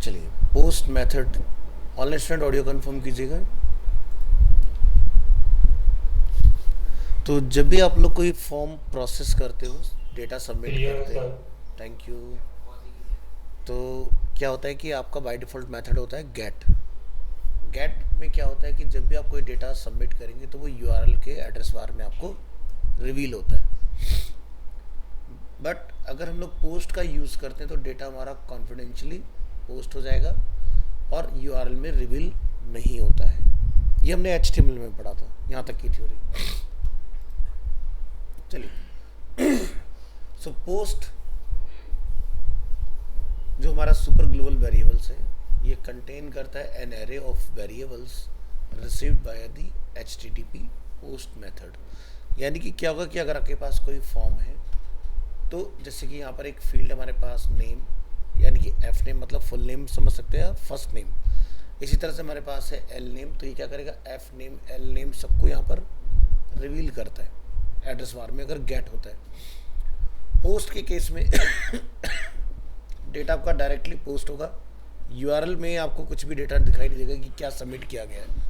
चलिए, post method online student audio confirm कीजिएगा। तो जब भी आप लोग कोई फॉर्म प्रोसेस करते हो, डेटा सबमिट क्लियर करते हो, सर। Thank you. तो क्या होता है कि आपका बाय डिफ़ॉल्ट मेथड होता है गेट। गेट में क्या होता है कि जब भी आप कोई डेटा सबमिट करेंगे तो वो यूआरएल के एड्रेस बार में आपको रिवील होता है। बट अगर हम लोग पोस्ट का यूज़ करते हैं तो डेटा हमारा कॉन्फिडेंशियली पोस्ट हो जाएगा और यूआरएल में रिवील नहीं होता है। ये हमने एचटीएमएल में पढ़ा था, यहाँ तक की थ्योरी। चलिए, सो पोस्ट जो हमारा सुपर ग्लोबल वेरिएबल्स है, ये कंटेन करता है an array of variables received by the HTTP post method. यानी कि क्या होगा कि अगर आपके पास कोई फॉर्म है, तो जैसे कि यहाँ पर एक फील्ड हमारे पास नेम, यानी कि एफ नेम मतलब फुल नेम समझ सकते हैं, फर्स्ट नेम। इसी तरह से हमारे पास है एल नेम, तो ये क्या करेगा, एफ नेम एल नेम सबको यहाँ पर रिवील करता है एड्रेस बार में अगर गेट होता है। पोस्ट के केस में डेटा आपका डायरेक्टली पोस्ट होगा, यूआरएल में आपको कुछ भी डेटा दिखाई नहीं देगा कि क्या सबमिट किया गया है।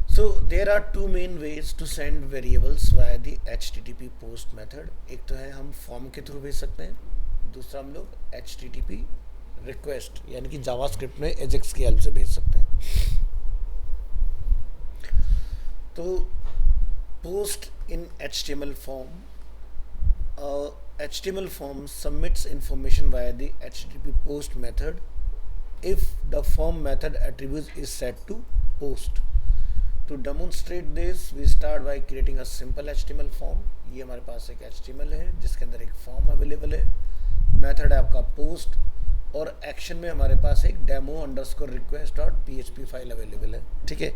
So there are two main ways to send variables via the HTTP post method। एक तो है हम फॉर्म के थ्रू भेज सकते हैं, दूसरा हम लोग HTTP रिक्वेस्ट यानी कि जावास्क्रिप्ट में एजेक्स की हेल्प से भेज सकते हैं। तो post in HTML form, HTML form submits information via the HTTP post method if the form method attribute is set to post। To demonstrate this, we start by creating a simple HTML form। ये हमारे पास एक HTML है जिसके अंदर एक form available है, method है आपका पोस्ट, और एक्शन में हमारे पास एक demo underscore request dot PHP file available है। ठीक है,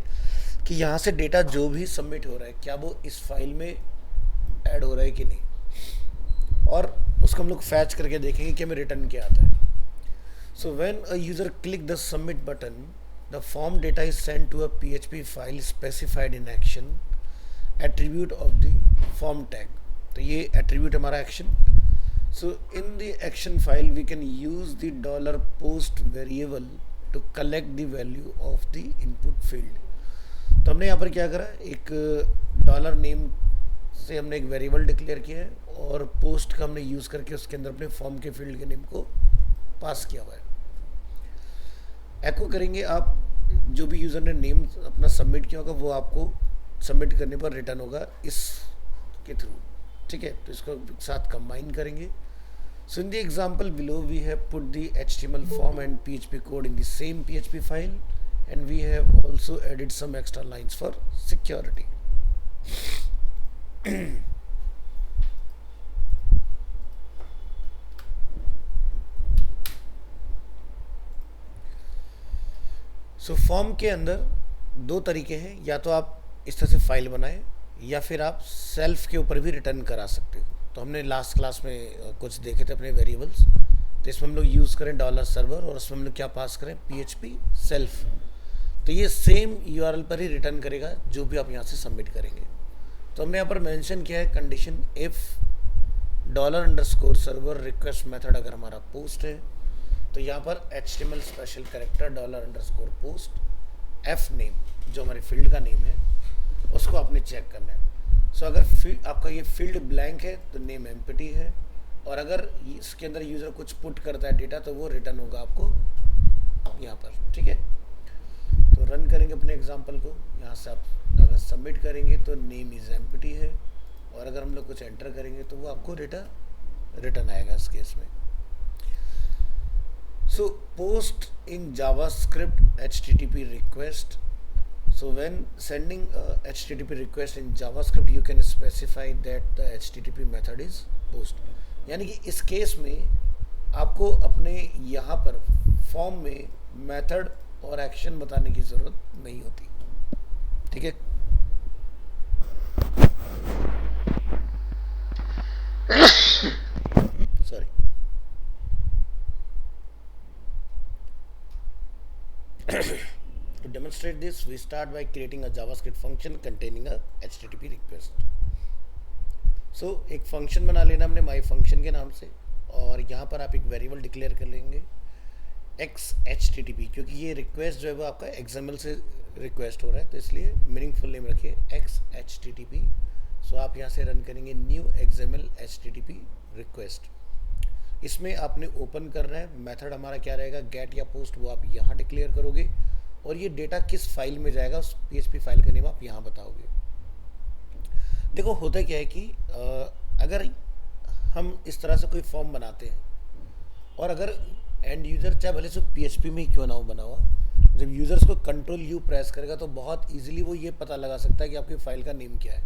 कि यहाँ से डेटा जो भी सबमिट हो रहा है क्या वो इस फाइल में ऐड हो रहा है कि नहीं, और उसको हम लोग फैच करके देखेंगे कि हमें रिटर्न क्या आता है। So when a user click the submit button, the form data is sent to a PHP file specified in action attribute of the form tag। तो ये attribute हमारा action। So in the action file we can use the $post variable to collect the value of the input field। तो हमने यहाँ पर क्या करा, एक डॉलर नेम से हमने एक वेरिएबल डिक्लेयर किया है और पोस्ट का हमने यूज़ करके उसके अंदर अपने फॉर्म के फील्ड के नेम को पास किया हुआ है। एको करेंगे आप, जो भी यूज़र ने नेम अपना सबमिट किया होगा वो आपको सबमिट करने पर रिटर्न होगा इस के थ्रू। ठीक है, तो इसको साथ कंबाइन करेंगे। So in the example below we have put the HTML form and PHP code in the same PHP file and we have also added some extra lines for security. So form के अंदर दो तरीके हैं, या तो आप इस तरह से फाइल बनाएं या फिर आप सेल्फ के ऊपर भी रिटर्न करा सकते हो। तो हमने लास्ट क्लास में कुछ देखे थे अपने वेरिएबल्स, तो इसमें हम लोग यूज़ करें डॉलर सर्वर और उसमें हम लोग क्या पास करें, PHP सेल्फ। तो ये सेम यूआरएल पर ही रिटर्न करेगा जो भी आप यहाँ से सबमिट करेंगे। तो हमने यहाँ पर मेंशन किया है condition if $_server request method अगर हमारा पोस्ट है, तो यहाँ पर HTML special character $_post F name जो हमारे फील्ड का नेम है उसको आपने चेक करना है। सो अगर आपका ये फील्ड ब्लैंक है तो नेम एम्प्टी है, और अगर इसके अंदर यूज़र कुछ पुट करता है डेटा तो वो रिटर्न होगा आपको यहाँ पर। ठीक है, तो रन करेंगे अपने एग्जांपल को। यहाँ से आप अगर सबमिट करेंगे तो नेम इज़ एम्प्टी है, और अगर हम लोग कुछ एंटर करेंगे तो वो आपको डेटा रिटर्न आएगा इस केस में। So post in JavaScript HTTP request। So when sending a HTTP request in JavaScript you can specify that the HTTP method is post। यानी कि इस केस में आपको अपने यहाँ पर फॉर्म में मेथड और एक्शन बताने की ज़रूरत नहीं होती। ठीक है, sorry. To demonstrate this, we start by creating a JavaScript function containing a HTTP request। So एक फंक्शन बना लेना हमने माई फंक्शन के नाम से, और यहाँ पर आप एक वेरिएबल डिक्लेयर कर लेंगे XHTTP, क्योंकि ये रिक्वेस्ट जो है वो आपका XML से रिक्वेस्ट हो रहा है, तो इसलिए मीनिंगफुल नेम रखिए XHTTP। सो आप यहाँ से रन करेंगे न्यू XML HTTP रिक्वेस्ट। इसमें आपने ओपन करना है, मेथड हमारा क्या रहेगा, गेट या पोस्ट, वो आप यहाँ डिक्लेयर करोगे, और ये डेटा किस फाइल में जाएगा उस PHP फाइल का नेम आप यहाँ बताओगे। देखो होता क्या है कि अगर हम इस तरह से कोई फॉर्म बनाते हैं, और अगर एंड यूज़र चाहे भले से PHP में ही क्यों ना हो बना हुआ, जब यूज़र्स को Ctrl+U प्रेस करेगा तो बहुत इजीली वो ये पता लगा सकता है कि आपकी फ़ाइल का नेम क्या है।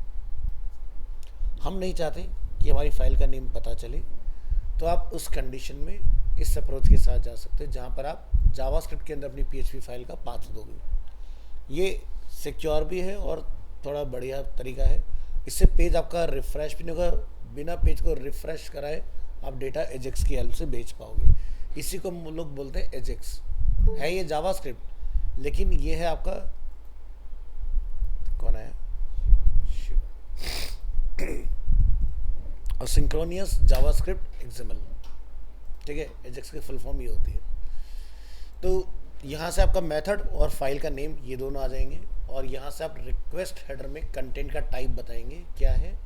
हम नहीं चाहते कि हमारी फ़ाइल का नेम पता चले, तो आप उस कंडीशन में इस अप्रोच के साथ जा सकते हैं जहाँ पर आप जावास्क्रिप्ट के अंदर अपनी PHP फाइल का पाथ दोगे। ये सिक्योर भी है और थोड़ा बढ़िया तरीका है। इससे पेज आपका रिफ़्रेश भी नहीं होगा, बिना पेज को रिफ़्रेश कराए आप डेटा एजेक्स की हेल्प से भेज पाओगे। इसी को हम लोग बोलते हैं एजेक्स। है ये जावास्क्रिप्ट, लेकिन ये है आपका कौन है और सिंक्रोनियस जावास्क्रिप्ट XML, ठीक है। एजेक्स की फुल फॉर्म ये होती है। तो यहाँ से आपका मेथड और फाइल का नेम ये दोनों आ जाएंगे, और यहाँ से आप रिक्वेस्ट हेडर में कंटेंट का टाइप बताएंगे क्या है,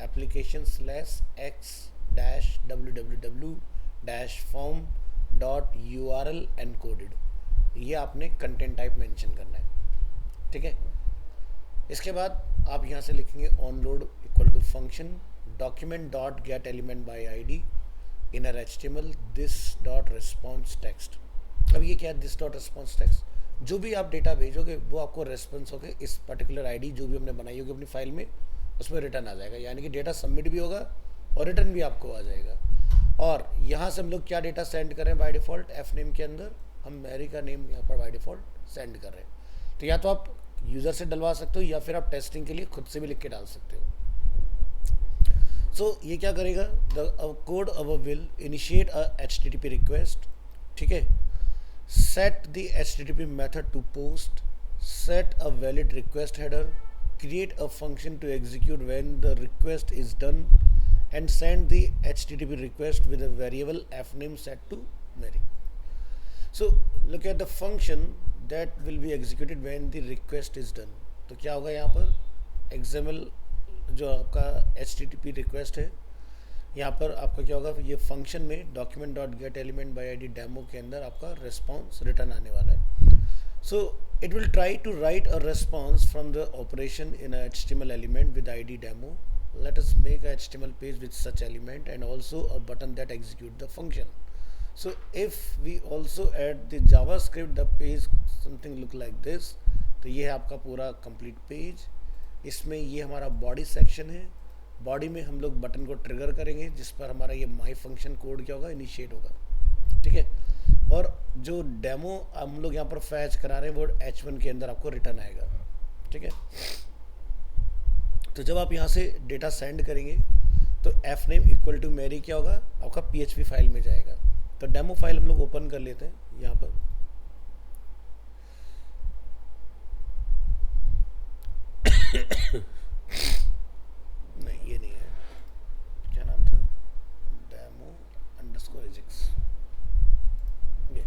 application/x-www-form.url encoded, ये आपने कंटेंट टाइप मेंशन करना है, ठीक है। इसके बाद आप यहाँ से लिखेंगे onload equal to function document.getElementById inner HTML this.response text। अब ये क्या है this.response text, जो भी आप डेटा भेजोगे वो आपको रेस्पॉन्स होकर इस पर्टिकुलर आईडी जो भी हमने बनाई होगी अपनी फाइल में उसमें रिटर्न आ जाएगा, यानी कि डेटा सबमिट भी होगा और रिटर्न भी आपको आ जाएगा। और यहाँ से हम लोग क्या डेटा सेंड कर रहे हैं बाय डिफ़ॉल्ट, एफ नेम के अंदर हम मैरी का नेम यहाँ पर बाय डिफ़ॉल्ट सेंड कर रहे हैं। तो या तो आप यूज़र से डलवा सकते हो या फिर आप टेस्टिंग के लिए खुद से भी लिख के डाल सकते हो। सो ये क्या करेगा, the code our will initiate a HTTP request, ठीक है, set the HTTP method to post, set a valid request header, create a function to execute when the request is done, and send the HTTP request with a variable fname set to Mary. So look at the function that will be executed when the request is done. तो क्या होगा यहाँ पर XML जो आपका HTTP request है, यहाँ पर आपका क्या होगा, ये फंक्शन में document.getElementById डेमो के अंदर आपका रिस्पॉन्स रिटर्न आने वाला है। So it will try to write a response from the operation in a HTML element with ID demo. Let us make a HTML page with such element and also a button that execute the function. So if we also add the JavaScript the page something look like this. तो ये है आपका पूरा complete page. इसमें ये हमारा body section है, body में हम लोग बटन को ट्रिगर करेंगे जिस पर हमारा ये माई फंक्शन कोड क्या होगा, इनिशिएट होगा, ठीक है। और जो डेमो हम लोग यहाँ पर फैच करा रहे हैं वो H1 के अंदर आपको रिटर्न आएगा, ठीक है। तो जब आप यहाँ से डेटा सेंड करेंगे तो F name equal to Mary क्या होगा, आपका PHP फाइल में जाएगा। तो डेमो फाइल हम लोग ओपन कर लेते हैं यहाँ पर। नहीं ये नहीं है, क्या नाम था, demo_ajax। ये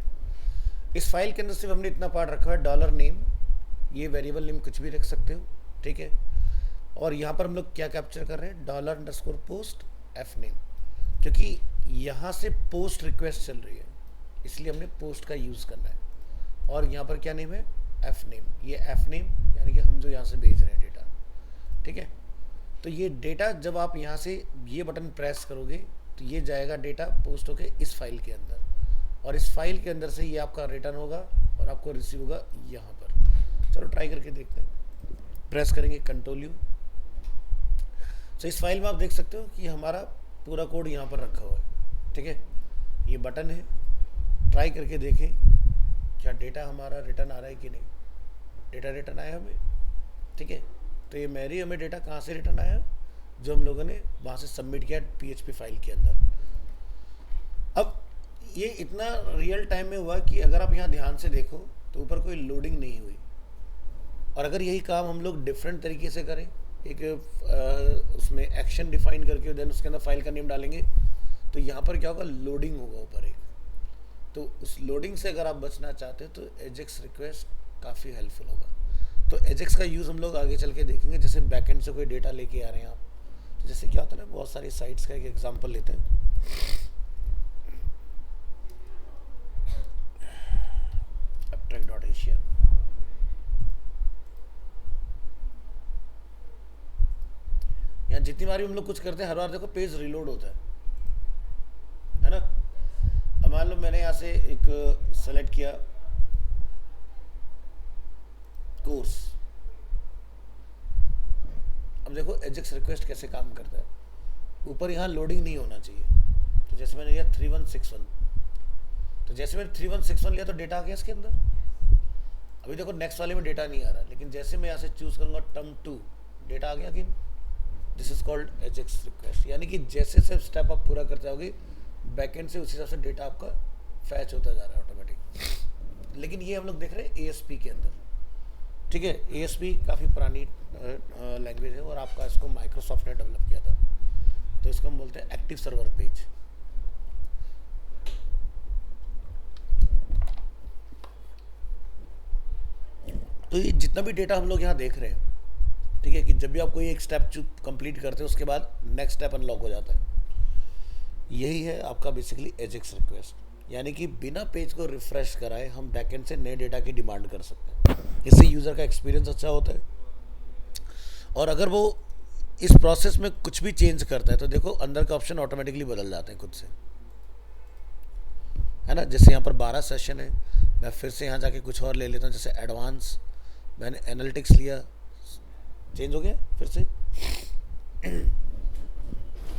इस फाइल के अंदर सिर्फ हमने इतना पार्ट रखा है, डॉलर नेम, ये वेरिएबल नेम कुछ भी रख सकते हो, ठीक है। और यहाँ पर हम लोग क्या कैप्चर कर रहे हैं, $_post एफ नेम, क्योंकि यहाँ से पोस्ट रिक्वेस्ट चल रही है इसलिए हमने पोस्ट का यूज़ करना है। और यहाँ पर क्या नेम है, एफ नेम, ये एफ नेम यानी कि हम जो यहाँ से भेज रहे हैं डेटा, ठीक है। तो ये डेटा जब आप यहाँ से ये बटन प्रेस करोगे तो ये जाएगा डेटा पोस्ट होके इस फाइल के अंदर, और इस फाइल के अंदर से ये आपका रिटर्न होगा और आपको रिसीव होगा यहाँ पर। चलो ट्राई करके देखते हैं, प्रेस करेंगे Ctrl+U। तो इस फाइल में आप देख सकते हो कि हमारा पूरा कोड यहाँ पर रखा हुआ है, ठीक है। ये बटन है, ट्राई करके देखें क्या डेटा हमारा रिटर्न आ रहा है कि नहीं। डेटा रिटर्न आया हमें, ठीक है। तो ये मेरी हमें डेटा कहाँ से रिटर्न आया, जो हम लोगों ने वहाँ से सबमिट किया PHP फाइल के अंदर। अब ये इतना रियल टाइम में हुआ कि अगर आप यहाँ ध्यान से देखो तो ऊपर कोई लोडिंग नहीं हुई। और अगर यही काम हम लोग डिफरेंट तरीके से करें, एक उसमें एक्शन डिफाइन करके देन उसके अंदर फाइल का नेम डालेंगे, तो यहाँ पर क्या होगा, लोडिंग होगा ऊपर एक। तो उस लोडिंग से अगर आप बचना चाहते हो तो एजेक्स रिक्वेस्ट काफ़ी हेल्पफुल होगा। तो एजेक्स का यूज़ हम लोग आगे चल के देखेंगे। जैसे बैकएंड से कोई डेटा लेके आ रहे हैं आप, तो जैसे क्या होता है ना, बहुत सारी साइट्स का एक एग्जांपल लेते हैं। Abstract.asia, यहाँ जितनी बार भी हम लोग कुछ करते हैं हर बार देखो पेज रिलोड होता है ना। अब मान लो मैंने यहाँ से एक सेलेक्ट किया कोर्स। अब देखो एजेक्स रिक्वेस्ट कैसे काम करता है, ऊपर यहाँ लोडिंग नहीं होना चाहिए। तो जैसे मैंने लिया 3161, तो जैसे मैंने 3161 लिया तो डेटा आ गया इसके अंदर। अभी देखो नेक्स्ट वाले में डेटा नहीं आ रहा, लेकिन जैसे मैं यहाँ से चूज करूंगा टर्म 2, डेटा आ गया कि this is called Ajax request. यानी कि जैसे जैसे स्टेप आप पूरा करते जाओगे बैकएंड से उसी हिसाब से डेटा आपका फैच होता जा रहा है ऑटोमेटिक। लेकिन ये हम लोग देख रहे हैं एएसपी के अंदर, ठीक है। एएसपी काफ़ी पुरानी लैंग्वेज है और आपका इसको माइक्रोसॉफ्ट ने डेवलप किया था। तो इसको हम बोलते हैं एक्टिव सर्वर पेज। तो ये जितना भी डेटा हम लोग यहाँ देख रहे हैं, ठीक है, कि जब भी आप कोई एक स्टेप कंप्लीट करते हो उसके बाद नेक्स्ट स्टेप अनलॉक हो जाता है। यही है आपका बेसिकली एजेक्स रिक्वेस्ट। यानी कि बिना पेज को रिफ्रेश कराए हम बैकएंड से नए डेटा की डिमांड कर सकते हैं। इससे यूज़र का एक्सपीरियंस अच्छा होता है। और अगर वो इस प्रोसेस में कुछ भी चेंज करता है तो देखो अंदर का ऑप्शन ऑटोमेटिकली बदल जाते हैं खुद से, है ना। जैसे यहाँ पर 12 सेशन है, मैं फिर से यहाँ जाके कुछ और ले लेता हूँ। जैसे एडवांस, मैंने एनालिटिक्स लिया, चेंज हो गया फिर से।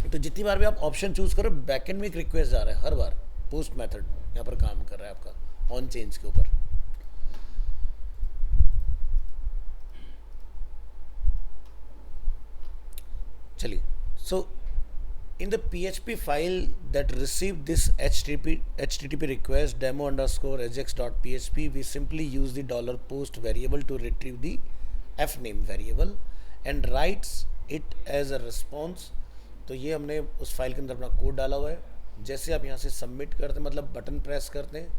तो जितनी बार भी आप ऑप्शन चूज करो बैकएंड में एक रिक्वेस्ट जा रहा है हर बार। पोस्ट मेथड यहाँ पर काम कर रहा है आपका ऑन चेंज के ऊपर। चलिए, सो in the PHP file that received this HTTP request demo underscore ajax.php, we simply use the $post variable to retrieve the fname variable and writes it as a response। तो ये हमने उस file के अंदर अपना कोड डाला हुआ है। जैसे आप यहाँ से सबमिट करते हैं, मतलब बटन प्रेस करते हैं,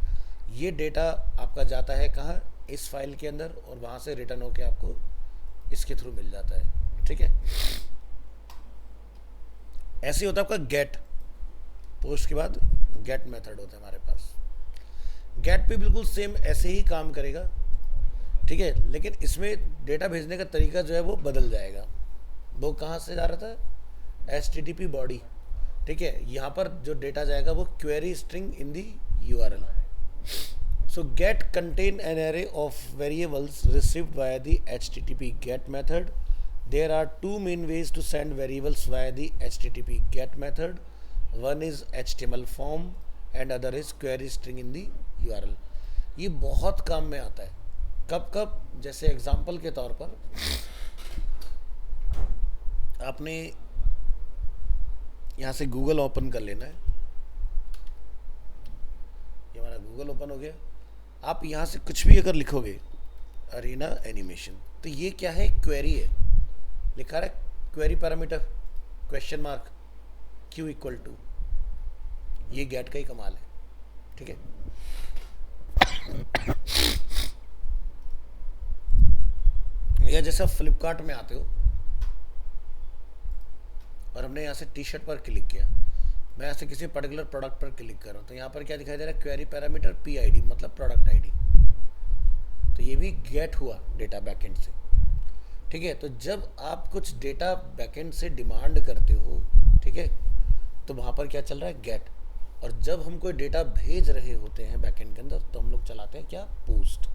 ये डेटा आपका जाता है कहाँ, इस फाइल के अंदर, और वहाँ से रिटर्न होके आपको इसके थ्रू मिल जाता है, ठीक है। ऐसे होता है आपका गेट, पोस्ट के बाद गेट मेथड होता है हमारे पास। गेट पे बिल्कुल सेम ऐसे ही काम करेगा, ठीक है, लेकिन इसमें डेटा भेजने का तरीका जो है वो बदल जाएगा। वो कहाँ से जा रहा था, HTTP बॉडी, ठीक है। यहाँ पर जो डेटा जाएगा वो query string in the URL। So gate contain an array of variables received via the HTTP get method. There are two main ways to send variables via the HTTP get method. One is HTML form and other is query string in the URL. ये बहुत काम में आता है। कब कब, जैसे example के तौर पर आपने यहाँ से गूगल ओपन कर लेना है। ये हमारा गूगल ओपन हो गया। आप यहाँ से कुछ भी अगर लिखोगे अरीना एनिमेशन, तो ये क्या है, क्वेरी है। लिखा है query parameter question mark Q equal to, ये गेट का ही कमाल है, ठीक है। या जैसे आप फ्लिपकार्ट में आते हो और हमने यहाँ से टी शर्ट पर क्लिक किया, मैं यहाँ से किसी पर्टिकुलर प्रोडक्ट पर क्लिक कर रहा हूँ, तो यहाँ पर क्या दिखाई दे रहा है, क्वेरी पैरामीटर PID, मतलब प्रोडक्ट ID। तो ये भी गेट हुआ डेटा बैकएंड से, ठीक है। तो जब आप कुछ डेटा बैकएंड से डिमांड करते हो, ठीक है, तो वहाँ पर क्या चल रहा है, गेट। और जब हम कोई डेटा भेज रहे होते हैं बैकएंड के अंदर तो हम लोग चलाते हैं क्या, पोस्ट।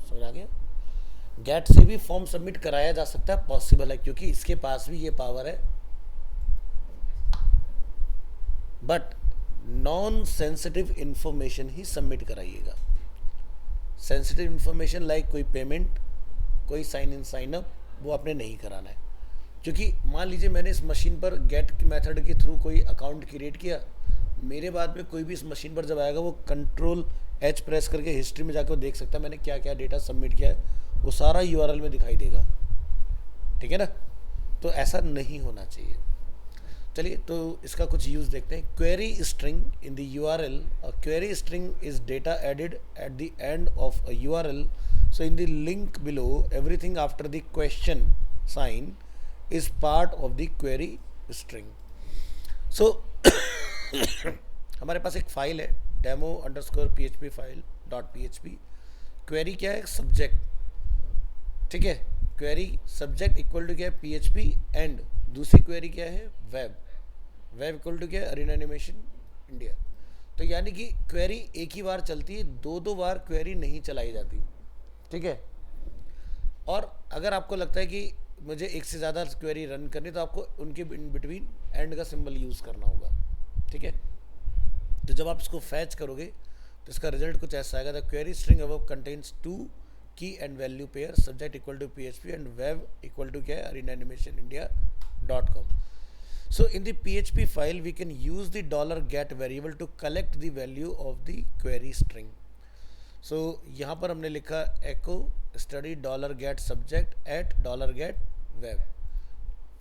समझ आ गया। गेट से भी फॉर्म सबमिट कराया जा सकता है, पॉसिबल है, क्योंकि इसके पास भी ये पावर है। बट नॉन सेंसिटिव इंफॉर्मेशन ही सबमिट कराइएगा। सेंसिटिव इंफॉर्मेशन लाइक कोई पेमेंट, कोई साइन इन साइन अप, वो आपने नहीं कराना है। क्योंकि मान लीजिए मैंने इस मशीन पर गेट मेथड के थ्रू कोई अकाउंट क्रिएट किया, मेरे बाद में कोई भी इस मशीन पर जब आएगा वो Ctrl+H प्रेस करके हिस्ट्री में जाकर वो देख सकता है मैंने क्या क्या डेटा सबमिट किया है, वो सारा URL में दिखाई देगा, ठीक है ना। तो ऐसा नहीं होना चाहिए। चलिए तो इसका कुछ यूज़ देखते हैं. Query string in the URL. A query string is data added at the end of a URL. So in the link below, everything after the question sign is part of the query string. So हमारे पास एक file है demo underscore PHP file dot PHP. Query क्या है? Subject. ठीक है, query subject equal to क्या है? PHP. And दूसरी क्वेरी क्या है? वेब. वेब इक्वल टू क्या है? Arena Animation India. तो यानी कि क्वेरी एक ही बार चलती है, दो दो बार क्वेरी नहीं चलाई जाती. ठीक है. और अगर आपको लगता है कि मुझे एक से ज़्यादा क्वेरी रन करनी, तो आपको उनके इन बिटवीन एंड का सिंबल यूज़ करना होगा. ठीक है. तो जब आप इसको फैच करोगे तो इसका रिजल्ट कुछ ऐसा आएगा. The query string above contains two key and value pair, subject equal to PHP and web equal to क्या है? Arena Animation India .com. So in the PHP file we can use the $get variable to collect the value of the query string. So यहाँ पर हमने लिखा echo study $get subject at $get web.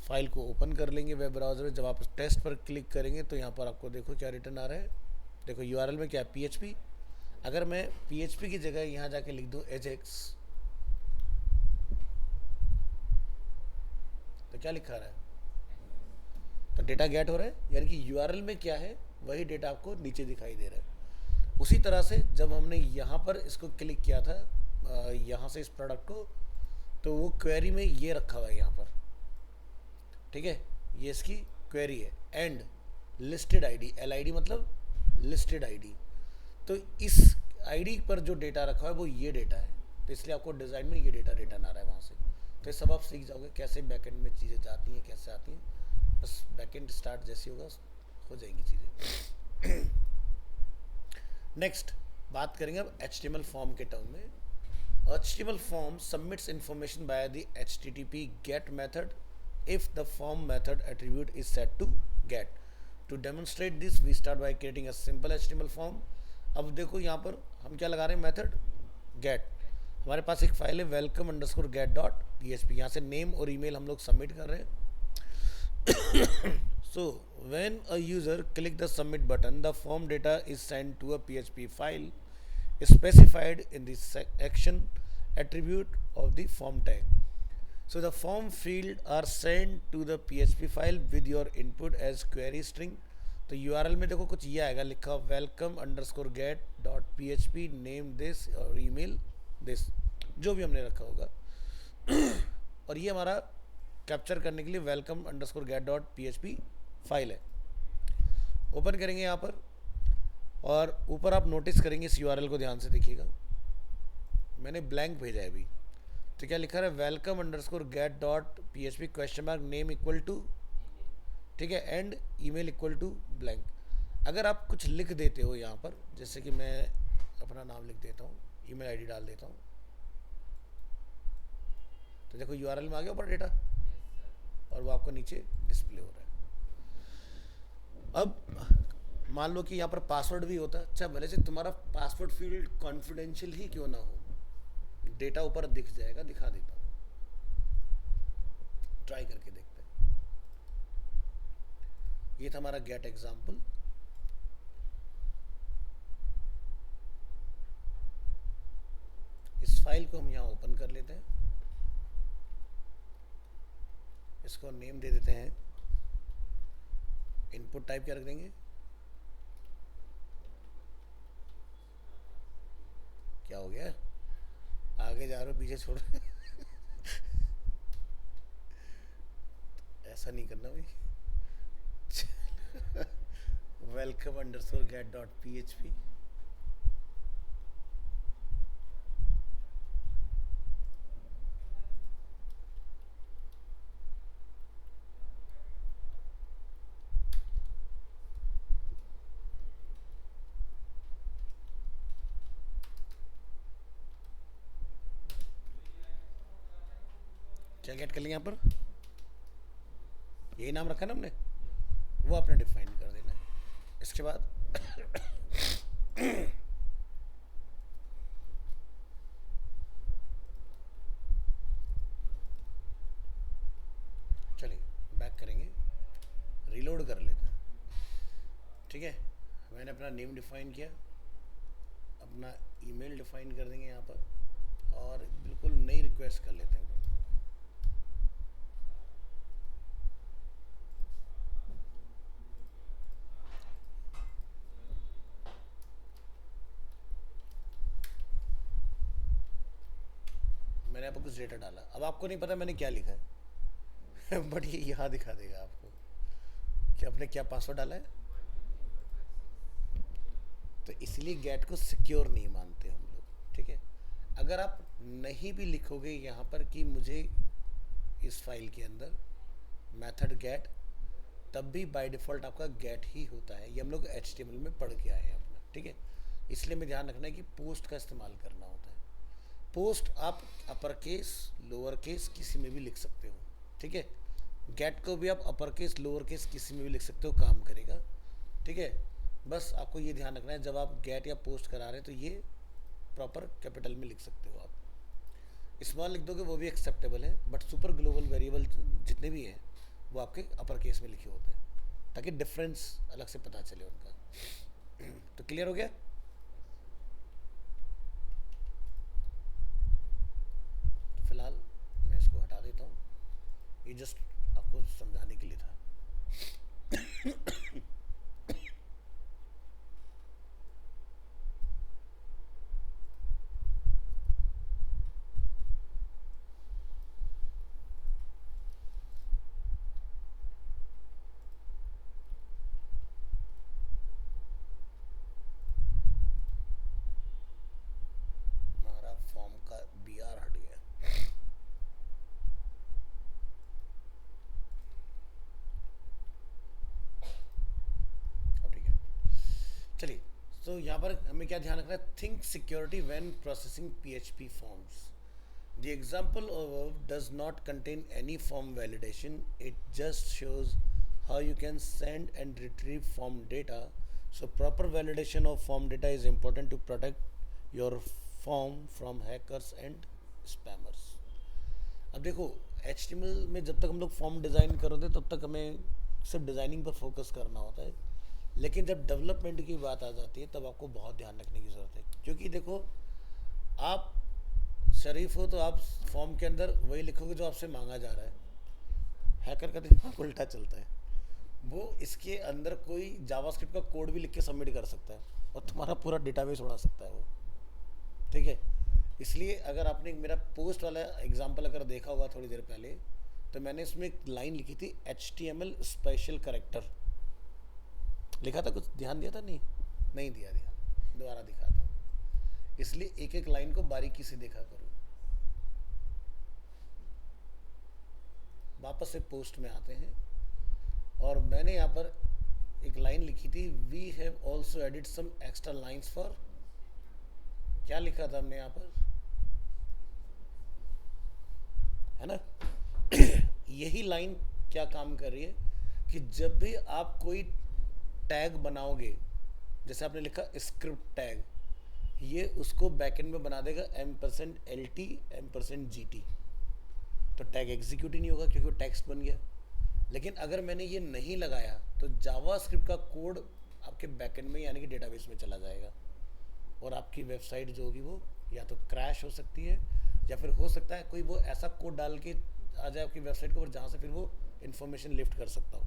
File को open कर लेंगे web browser में. जब आप टेस्ट पर क्लिक करेंगे तो यहाँ पर आपको देखो क्या रिटर्न आ रहा है. देखो URL में क्या है? PHP. अगर मैं PHP की जगह यहाँ जाके लिख दूँ ajax, तो क्या लिखा रहा है? तो डेटा गेट हो रहा है, यानी कि URL में क्या है वही डेटा आपको नीचे दिखाई दे रहा है. उसी तरह से जब हमने यहाँ पर इसको क्लिक किया था, यहाँ से इस प्रोडक्ट को, तो वो क्वेरी में ये रखा हुआ है यहाँ पर. ठीक है, ये इसकी क्वेरी है. एंड लिस्टेड आईडी, LID मतलब लिस्टेड आईडी. तो इस आईडी पर जो डेटा रखा है वो ये डेटा है. तो इसलिए आपको डिज़ाइन में ये डेटा रिटर्न आ रहा है वहाँ से. तो ये सब आप सीख जाओगे कैसे बैकएंड में चीज़ें जाती हैं, कैसे आती हैं. बस बैकएंड स्टार्ट जैसी होगा हो जाएंगी चीज़ें. नेक्स्ट बात करेंगे अब HTML फॉर्म के टर्म में. HTML form submits information by the HTTP get method if the form method attribute is set to get. To demonstrate this we start by creating a simple HTML form. अब देखो यहाँ पर हम क्या लगा रहे हैं? Method get. हमारे पास एक फाइल है welcome underscore get dot PHP. यहाँ से नेम और ईमेल हम लोग सबमिट कर रहे हैं. So when a user click the submit button, the form data is sent to a PHP file specified in the action attribute of the form tag. So the form field are sent to the PHP file with your input as query string. तो URL में देखो कुछ ये आएगा लिखा welcome underscore get dot PHP name this और email this, जो भी हमने रखा होगा. और ये हमारा कैप्चर करने के लिए welcome underscore get dot PHP file है. ओपन करेंगे यहाँ पर और ऊपर आप नोटिस करेंगे इस URL को ध्यान से देखिएगा. मैंने ब्लैंक भेजा है अभी. तो क्या लिखा है? Welcome underscore get dot PHP question mark name equal to, ठीक है, and email equal to blank. अगर आप कुछ लिख देते हो यहाँ पर, जैसे कि मैं अपना नाम लिख देता हूँ, ईमेल आईडी डाल देता हूँ, तो देखो URL में आ गया ऊपर डेटा और वो आपको नीचे डिस्प्ले हो रहा है. अब मान लो कि यहाँ पर पासवर्ड भी होता है. अच्छा, भले से तुम्हारा पासवर्ड फील्ड कॉन्फिडेंशियल ही क्यों ना हो, डेटा ऊपर दिख जाएगा. दिखा देता हूँ, ट्राई करके देखते हैं. ये था हमारा गेट एग्जाम्पल. इस फाइल को हम यहाँ ओपन कर लेते हैं. इसको नेम दे देते हैं. इनपुट टाइप क्या रख देंगे? क्या हो गया? आगे जा रहे हो पीछे छोड़ रहे. ऐसा नहीं करना भाई. Welcome underscore get dot PHP. क्या गेट कर लेंगे यहाँ पर? यही नाम रखा ना हमने, वो आपने डिफाइन कर देना है. इसके बाद चलिए बैक करेंगे, रीलोड रीलोड कर लेते हैं। ठीक है, मैंने अपना नेम डिफाइन किया, अपना ईमेल डिफाइन कर देंगे यहाँ पर, और बिल्कुल नई रिक्वेस्ट कर लेते हैं। मैंने आपको कुछ डेटा डाला, अब आपको नहीं पता मैंने क्या लिखा है बट ये यहाँ दिखा देगा आपको कि आपने क्या पासवर्ड डाला है। तो इसलिए गेट को सिक्योर नहीं मानते हम लोग। ठीक है, अगर आप नहीं भी लिखोगे यहाँ पर कि मुझे इस फाइल के अंदर मेथड गेट, तब भी बाय डिफ़ॉल्ट आपका गेट ही होता है। ये हम लोग HTML में पढ़ के आए हैं अपना। ठीक है, इसलिए में ध्यान रखना है कि पोस्ट का इस्तेमाल करना होता है। पोस्ट आप अपर केस लोअर केस किसी में भी लिख सकते हो। ठीक है, गेट को भी आप अपर केस लोअर केस किसी में भी लिख सकते हो, काम करेगा। ठीक है, बस आपको ये ध्यान रखना है जब आप गेट या पोस्ट करा रहे हैं तो ये प्रॉपर कैपिटल में लिख सकते हो। आप स्मॉल लिख दोगे वो भी एक्सेप्टेबल है, बट सुपर ग्लोबल वेरिएबल जितने भी हैं वो आपके अपर केस में लिखे होते हैं, ताकि डिफरेंस अलग से पता चले उनका। तो क्लियर हो गया? तो फिलहाल मैं इसको हटा देता हूँ, ये जस्ट आपको समझाने के लिए था। हमारा फॉर्म का BR हट गया। अब ठीक है, चलिए। तो यहाँ पर हमें क्या ध्यान रखना है? Think security when processing PHP forms. The example above does not contain any form validation. It just shows how you can send and retrieve form data. So proper validation of form data is important to protect your form from hackers and spammers. अब देखो, HTML में जब तक हम लोग form design कर रहे थे तब तक हमें सिर्फ डिज़ाइनिंग पर फोकस करना होता है, लेकिन जब डेवलपमेंट की बात आ जाती है तब आपको बहुत ध्यान रखने की ज़रूरत है। क्योंकि देखो, आप शरीफ हो तो आप फॉर्म के अंदर वही लिखोगे जो आपसे मांगा जा रहा है। हैकर का दिमाग उल्टा चलता है, वो इसके अंदर कोई जावास्क्रिप्ट का कोड भी लिख के सबमिट कर सकता है और तुम्हारा पूरा डेटाबेस उड़ा सकता है वो। ठीक है, इसलिए अगर आपने मेरा पोस्ट वाला एग्जांपल अगर देखा होगा थोड़ी देर पहले, तो मैंने इसमें एक लाइन लिखी थी HTML स्पेशल करेक्टर लिखा था। कुछ ध्यान दिया था? नहीं दिया ध्यान, दोबारा दिखाता हूँ। इसलिए एक एक लाइन को बारीकी से देखा करो। वापस से पोस्ट में आते हैं, और मैंने यहाँ पर एक लाइन लिखी थी, we have also added some extra lines for, क्या लिखा था हमने यहाँ पर, है ना? यही लाइन क्या काम कर रही है कि जब भी आप कोई टैग बनाओगे, जैसे आपने लिखा स्क्रिप्ट टैग, ये उसको बैकएंड में बना देगा %LT %GT, तो टैग एग्जीक्यूट ही नहीं होगा क्योंकि वो टेक्स्ट बन गया। लेकिन अगर मैंने ये नहीं लगाया तो जावास्क्रिप्ट का कोड आपके बैकएंड में यानी कि डेटाबेस में चला जाएगा, और आपकी वेबसाइट जो होगी वो या तो क्रैश हो सकती है, या फिर हो सकता है कोई वो ऐसा कोड डाल के आ जाए आपकी वेबसाइट को जहाँ से फिर वो इन्फॉर्मेशन लिफ्ट कर सकता हो।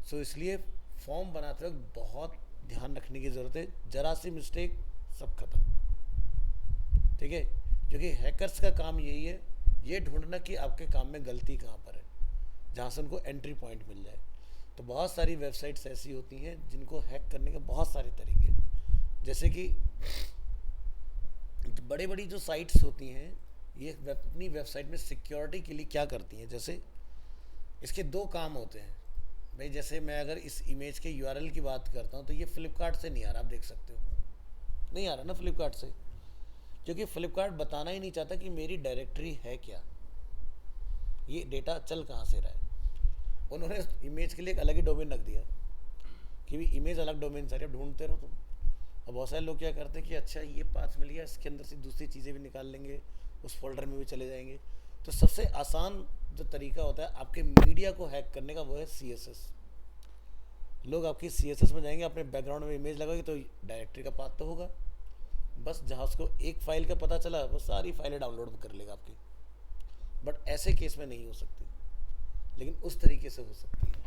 सो इसलिए फॉर्म बनाते वक्त बहुत ध्यान रखने की ज़रूरत है, जरा सी मिस्टेक सब खत्म। ठीक है, क्योंकि हैकर्स का काम यही है, ये ढूंढना कि आपके काम में गलती कहाँ पर है, जहाँ से उनको एंट्री पॉइंट मिल जाए। तो बहुत सारी वेबसाइट्स ऐसी होती हैं जिनको हैक करने के बहुत सारे तरीके हैं। जैसे कि बड़ी बड़ी जो साइट्स होती हैं, ये अपनी वेबसाइट में सिक्योरिटी के लिए क्या करती हैं, जैसे इसके दो काम होते हैं भाई। जैसे मैं अगर इस इमेज के URL की बात करता हूँ तो ये फ्लिपकार्ट से नहीं आ रहा, आप देख सकते हो नहीं आ रहा ना फ्लिपकार्ट से, क्योंकि फ्लिपकार्ट बताना ही नहीं चाहता कि मेरी डायरेक्टरी है क्या, ये डेटा चल कहाँ से रहा है। उन्होंने इमेज के लिए एक अलग ही डोमेन रख दिया कि भी इमेज अलग डोमेन से अब ढूंढते रहो तुम। अब बहुत सारे लोग क्या करते हैं कि अच्छा ये पाथ मिल गया, इसके अंदर से दूसरी चीज़ें भी निकाल लेंगे, उस फोल्डर में भी चले जाएंगे, तो सबसे आसान जो तरीका होता है आपके मीडिया को हैक करने का वो है CSS। लोग आपकी CSS में जाएंगे, अपने बैकग्राउंड में इमेज लगाएंगे तो डायरेक्टरी का पाथ तो होगा, बस जहाँ उसको एक फाइल का पता चला वो सारी फाइलें डाउनलोड कर लेगा आपकी। बट ऐसे केस में नहीं हो सकती, लेकिन उस तरीके से हो सकती है।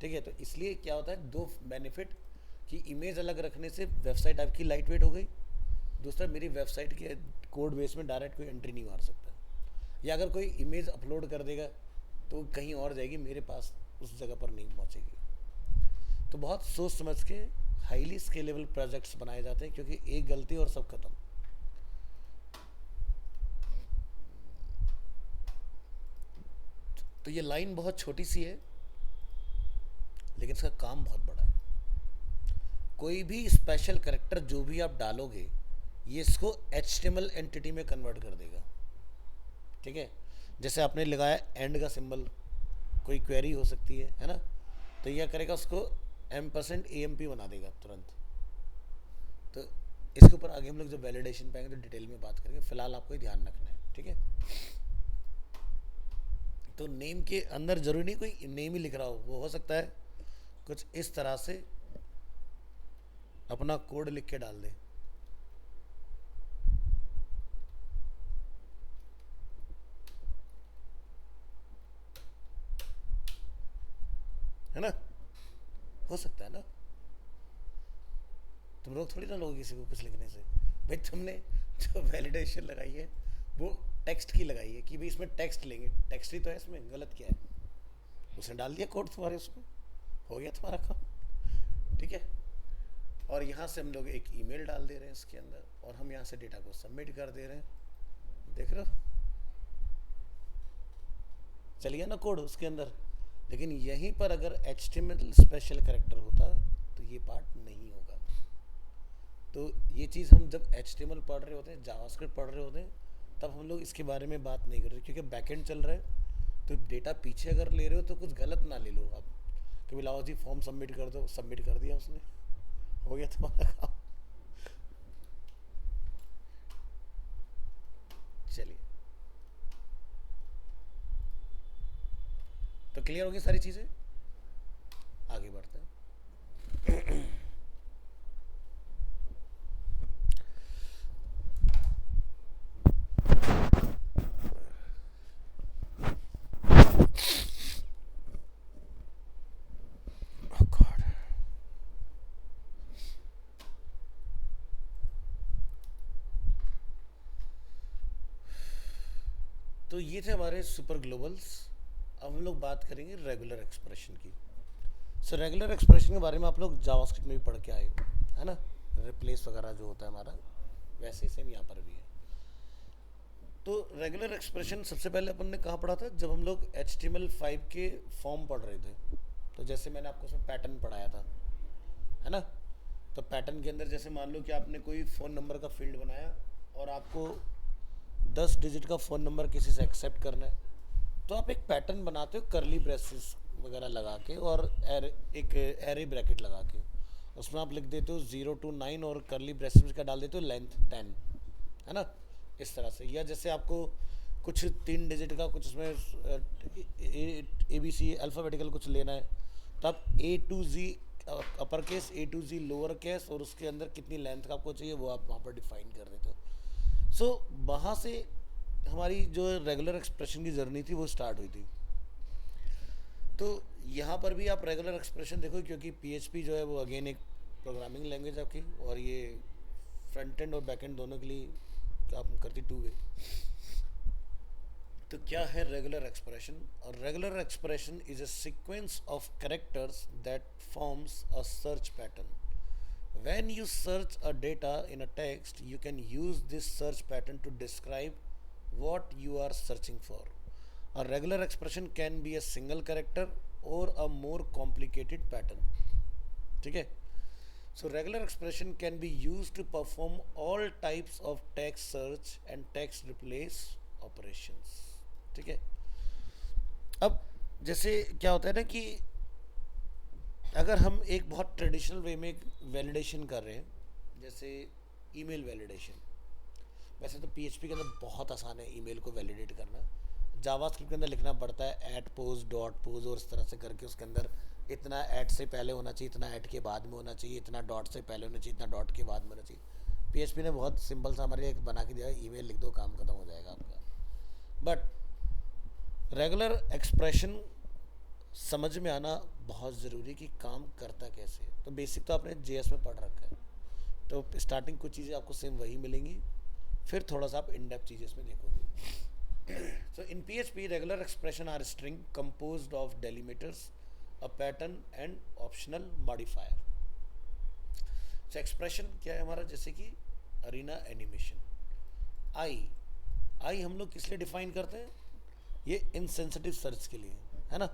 ठीक है, तो इसलिए क्या होता है, दो बेनिफिट कि इमेज अलग रखने से वेबसाइट आपकी लाइट वेट हो गई, दूसरा मेरी वेबसाइट के कोड बेस में डायरेक्ट कोई एंट्री नहीं मार सकता, या अगर कोई इमेज अपलोड कर देगा तो कहीं और जाएगी, मेरे पास उस जगह पर नहीं पहुंचेगी। तो बहुत सोच समझ के हाईली स्केलेबल प्रोजेक्ट्स बनाए जाते हैं, क्योंकि एक गलती और सब खत्म। तो ये लाइन बहुत छोटी सी है, लेकिन इसका काम बहुत बड़ा है। कोई भी स्पेशल करेक्टर जो भी आप डालोगे, ये इसको HTML एंटिटी में कन्वर्ट कर देगा। ठीक है, जैसे आपने लगाया एंड का सिंबल, कोई क्वेरी हो सकती है ना, तो यह करेगा उसको %AMP बना देगा तुरंत। तो इसके ऊपर आगे हम लोग जब वैलिडेशन पाएंगे तो डिटेल में बात करेंगे, फिलहाल आपको ध्यान रखना है। ठीक है, तो नेम के अंदर जरूरी नहीं कोई नेम ही लिख रहा हो सकता है कुछ इस तरह से अपना कोड लिख के डाल दे। है ना, हो सकता है ना, तुम लोग थोड़ी ना लोगे किसी को कुछ लिखने से। भाई तुमने जो वैलिडेशन लगाई है वो टेक्स्ट की लगाई है कि भाई इसमें टेक्स्ट लेंगे, टेक्स्ट ही तो है, इसमें गलत क्या है, उसने डाल दिया कोड तुम्हारे उसमें, हो गया तुम्हारा काम। ठीक है, और यहाँ से हम लोग एक ईमेल डाल दे रहे हैं इसके अंदर, और हम यहाँ से डेटा को सबमिट कर दे रहे हैं। देख रहे हो, चल गया ना कोड उसके अंदर। लेकिन यहीं पर अगर HTML स्पेशल कैरेक्टर होता तो ये पार्ट नहीं होगा। तो ये चीज़ हम जब HTML पढ़ रहे होते हैं, जावास्क्रिप्ट पढ़ रहे होते हैं, तब हम लोग इसके बारे में बात नहीं कर रहे, क्योंकि बैकएंड चल रहा है। तो डेटा पीछे अगर ले रहे हो तो कुछ गलत ना ले लो आप, कभी लाओ जी फॉर्म सबमिट कर दो, सबमिट कर दिया उसने, हो गया तुम्हारा काम। चलिए, तो क्लियर होगी सारी चीज़ें, आगे बढ़ते हैं। Oh God. तो ये थे हमारे सुपर ग्लोबल्स। अब हम लोग बात करेंगे रेगुलर एक्सप्रेशन की। सो रेगुलर एक्सप्रेशन के बारे में आप लोग जावास्क्रिप्ट में भी पढ़ के आए हो, है ना, रिप्लेस वगैरह जो होता है हमारा, वैसे ही सेम यहाँ पर भी है। तो रेगुलर एक्सप्रेशन सबसे पहले अपन ने कहाँ पढ़ा था, जब हम लोग HTML5 के फॉर्म पढ़ रहे थे। तो जैसे मैंने आपको उसमें पैटर्न पढ़ाया था, है ना, तो पैटर्न के अंदर जैसे मान लो कि आपने कोई फ़ोन नंबर का फील्ड बनाया और आपको 10 डिजिट का फ़ोन नंबर किसी से एक्सेप्ट करना है, तो आप एक पैटर्न बनाते हो करली ब्रेसेस वगैरह लगा के, और एक एरे ब्रैकेट लगा के, उसमें आप लिख देते हो 0 to 9 और करली ब्रेसेस का डाल देते हो लेंथ 10, है ना, इस तरह से। या जैसे आपको कुछ 3 डिजिट का कुछ उसमें ABC अल्फ़ाबेटिकल कुछ लेना है, तो आप A to Z upper case, A to Z lower case, और उसके अंदर कितनी लेंथ का आपको चाहिए वो आप वहाँ पर डिफाइन कर देते हो। सो वहाँ से हमारी जो रेगुलर एक्सप्रेशन की जर्नी थी वो स्टार्ट हुई थी। तो यहाँ पर भी आप रेगुलर एक्सप्रेशन देखो, क्योंकि PHP जो है वो अगेन एक प्रोग्रामिंग लैंग्वेज आपकी, और ये फ्रंट एंड और बैक एंड दोनों के लिए आप करती 2 वे। तो क्या है रेगुलर एक्सप्रेशन? और regular expression is a sequence of characters that forms a search pattern. When you search a data in a text, you can use this search pattern to describe what you are searching for. A regular expression can be a single character or a more complicated pattern. ठीक है? So regular expression can be used to perform all types of text search and text replace operations. ठीक है? अब जैसे क्या होता है ना कि अगर हम एक बहुत ट्रेडिशनल वे में वैलिडेशन कर रहे हैं, जैसे ईमेल वैलिडेशन, वैसे तो PHP के अंदर बहुत आसान है ईमेल को वैलिडेट करना, जावास्क्रिप्ट के अंदर लिखना पड़ता है एट पोज डॉट पोज और इस तरह से करके उसके अंदर इतना ऐट से पहले होना चाहिए, इतना ऐट के बाद में होना चाहिए, इतना डॉट से पहले होना चाहिए, इतना डॉट के बाद में होना चाहिए। PHP ने बहुत सिंपल सा हमारे लिए एक बना के दिया है, ईमेल लिख दो काम खत्म हो जाएगा आपका। बट रेगुलर एक्सप्रेशन समझ में आना बहुत ज़रूरी कि काम करता कैसे। तो बेसिक तो आपने JS में पढ़ रखा है, तो स्टार्टिंग कुछ चीज़ें आपको सेम वही मिलेंगी, फिर थोड़ा सा आप इन डेप्थ चीज़ें इसमें देखोगे। So in PHP, regular expression are string composed of delimiters, a pattern and optional modifier. So expression क्या है हमारा, जैसे कि अरीना एनिमेशन, आई हम लोग किस लिए डिफाइन करते हैं, ये इनसेंसिटिव सर्च के लिए है ना।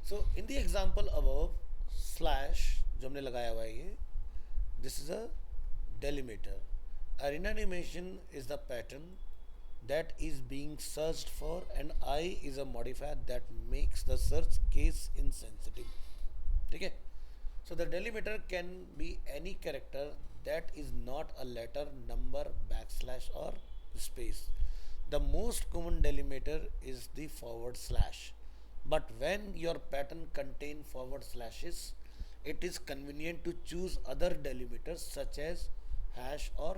So in the example above slash जो हमने लगाया हुआ है ये, this is a delimiter, Arena Animation is the pattern that is being searched for and I is a modifier that makes the search case insensitive. ठीक है, so the delimiter can be any character that is not a letter, number, backslash or space. The most common delimiter is the forward slash, but when your pattern contain forward slashes, it is convenient to choose other delimiters such as hash or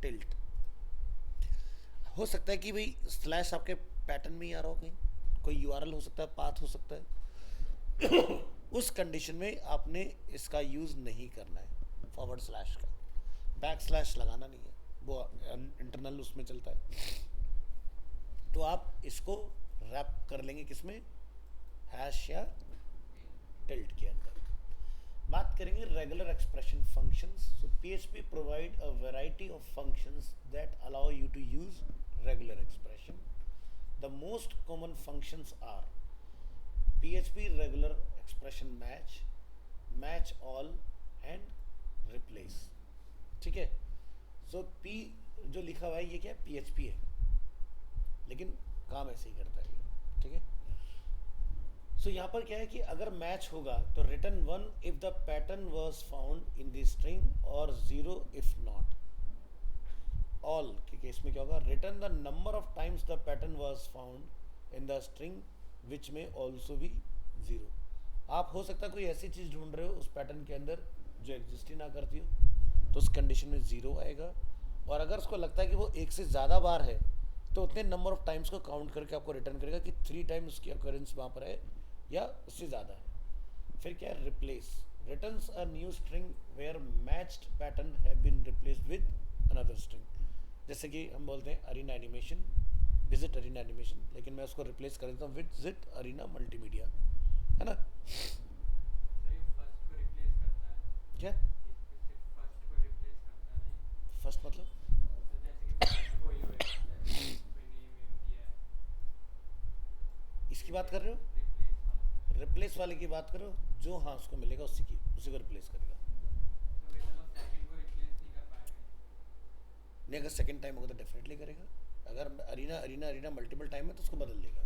tilt. हो सकता है कि भाई slash आपके pattern में ही आ रहा हो, कहीं कोई URL हो सकता है, पाथ हो सकता है उस कंडीशन में आपने इसका यूज़ नहीं करना है फॉरवर्ड स्लैश का, बैक स्लैश लगाना नहीं है, वो इंटरनल उसमें चलता है। तो आप इसको रैप कर लेंगे किसमें, हैश या टिल्ट के अंदर। बात करेंगे regular expression functions. So PHP provide a variety of functions that allow you to use regular expression. The most common functions are PHP regular expression match, match all and replace. ठीक है, सो P जो लिखा हुआ है ये क्या है, PHP है, लेकिन काम ऐसे ही करता है ये। ठीक है, सो यहाँ पर क्या है कि अगर मैच होगा तो return 1 if the pattern was found in the string और 0 इफ नॉट। ऑल के केस में क्या होगा, return the number of times the pattern was found in the string विच में ऑल्सो भी 0। आप हो सकता है कोई ऐसी चीज़ ढूंढ रहे हो उस पैटर्न के अंदर जो एग्जिस्ट ही ना करती हो, तो उस कंडीशन में 0 आएगा। और अगर उसको लगता है कि वो एक से ज़्यादा बार है तो उतने नंबर ऑफ टाइम्स को काउंट करके आपको रिटर्न करेगा कि 3 टाइम्स उसकी अकरेंस वहाँ पर है या उससे ज़्यादा है। फिर क्या है, replace, returns a new string where matched pattern have been replaced with another string. जैसे कि हम बोलते हैं Arena Animation, visit Arena Animation, लेकिन मैं उसको रिप्लेस कर देता हूँ विजिट अरीना मल्टीमीडिया, है ना। क्या फर्स्ट मतलब इसकी बात कर रहे हो, रिप्लेस वाले की बात करो, जो हाँ उसको मिलेगा उसी को रिप्लेस करेगा। नहीं, अगर सेकंड टाइम होगा तो डेफिनेटली करेगा, अगर अरीना मल्टीपल टाइम है तो उसको बदल देगा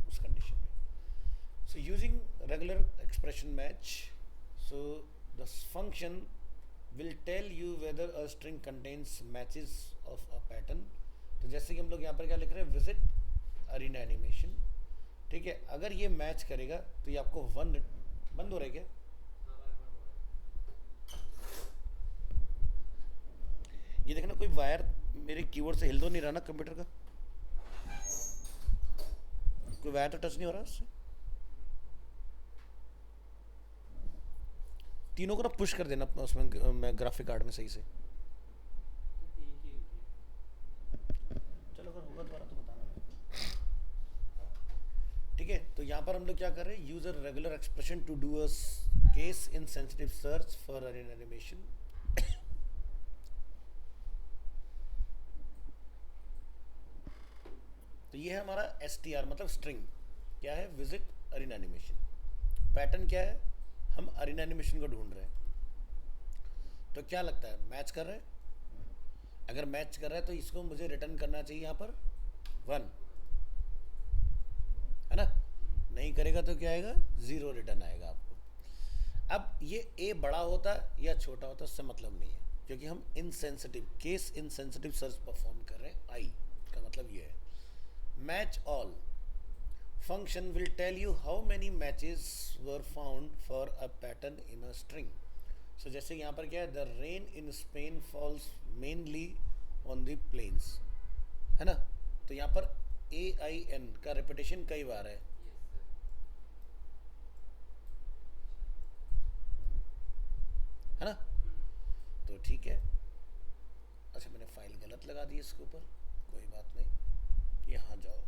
उस कंडीशन में। So using regular expression match, so the function will tell you whether a string contains matches of a pattern. तो जैसे कि हम लोग यहाँ पर क्या लिख रहे हैं, विजिट अरीना एनिमेशन। ठीक है, अगर ये मैच करेगा तो ये आपको 1 बंद हो रहा है क्या, ये देखना कोई वायर मेरे कीबोर्ड से हिल तो नहीं रहा ना कंप्यूटर का, कोई वायर तो टच नहीं हो रहा उससे। तीनों को ना पुश कर देना उसमें मैं ग्राफिक कार्ड में सही से। चलो अगर होगा दोबारा तो बताना। ठीक है, तो यहाँ पर हम लोग क्या कर रहे हैं, user regular expression to do a case in sensitive search for Arena Animation. तो ये है हमारा STR मतलब स्ट्रिंग, क्या है, विजिट अरीना एनिमेशन। पैटर्न क्या है, हम अरीना एनिमेशन को ढूंढ रहे हैं। तो क्या लगता है, मैच कर रहे हैं, अगर मैच कर रहा है तो इसको मुझे रिटर्न करना चाहिए यहाँ पर 1, है ना। नहीं करेगा तो क्या आएगा, 0 रिटर्न आएगा आपको। अब ये A बड़ा होता है या छोटा होता है उससे मतलब नहीं है, क्योंकि हम insensitive case insensitive search perform कर रहे हैं। आई का मतलब ये है। Match all function will tell you how many matches were found for a pattern in a string. So जैसे यहाँ पर क्या है, the rain in Spain falls mainly on the plains, है ना। तो यहाँ पर AIN का रिपीटेशन कई बार है ना। तो ठीक है। अच्छा मैंने फाइल गलत लगा दी इसके ऊपर, कोई बात नहीं, यहाँ जाओ।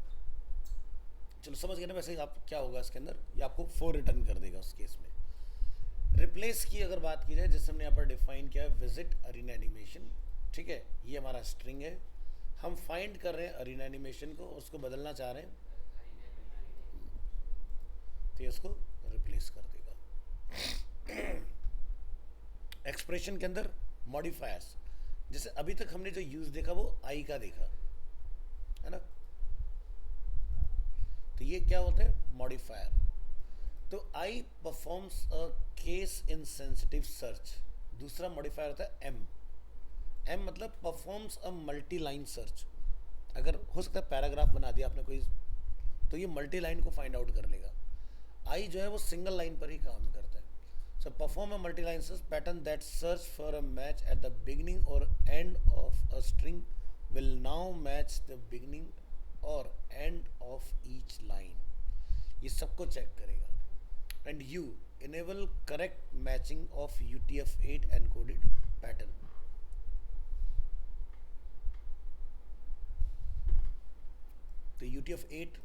चलो समझ गए ना। वैसे आप क्या होगा इसके अंदर, ये आपको 4 रिटर्न कर देगा उस केस में। रिप्लेस की अगर बात की जाए, जैसे हमने यहाँ पर डिफाइन किया है विजिट अरीना एनिमेशन, ठीक है, ये हमारा स्ट्रिंग है। हम फाइंड कर रहे हैं अरीना एनिमेशन को, उसको बदलना चाह रहे हैं, तो ये उसको रिप्लेस कर देगा। एक्सप्रेशन के अंदर मॉडिफायर्स, जैसे अभी तक हमने जो यूज देखा वो आई का देखा, है ना। तो ये क्या होता है, मॉडिफायर। तो I performs a case in sensitive search. दूसरा मॉडिफायर होता है एम मतलब performs a multi line search. अगर हो सकता है पैराग्राफ बना दिया आपने कोई, तो ये मल्टी लाइन को फाइंड आउट कर लेगा। आई जो है वो सिंगल लाइन पर ही काम करता है। So perform a multi line search pattern that search for a match at the beginning और end of a string will now match the beginning और एंड ऑफ ईच लाइन। ये सबको चेक करेगा। And you enable correct matching of UTF-8 encoded pattern. तो UTF-8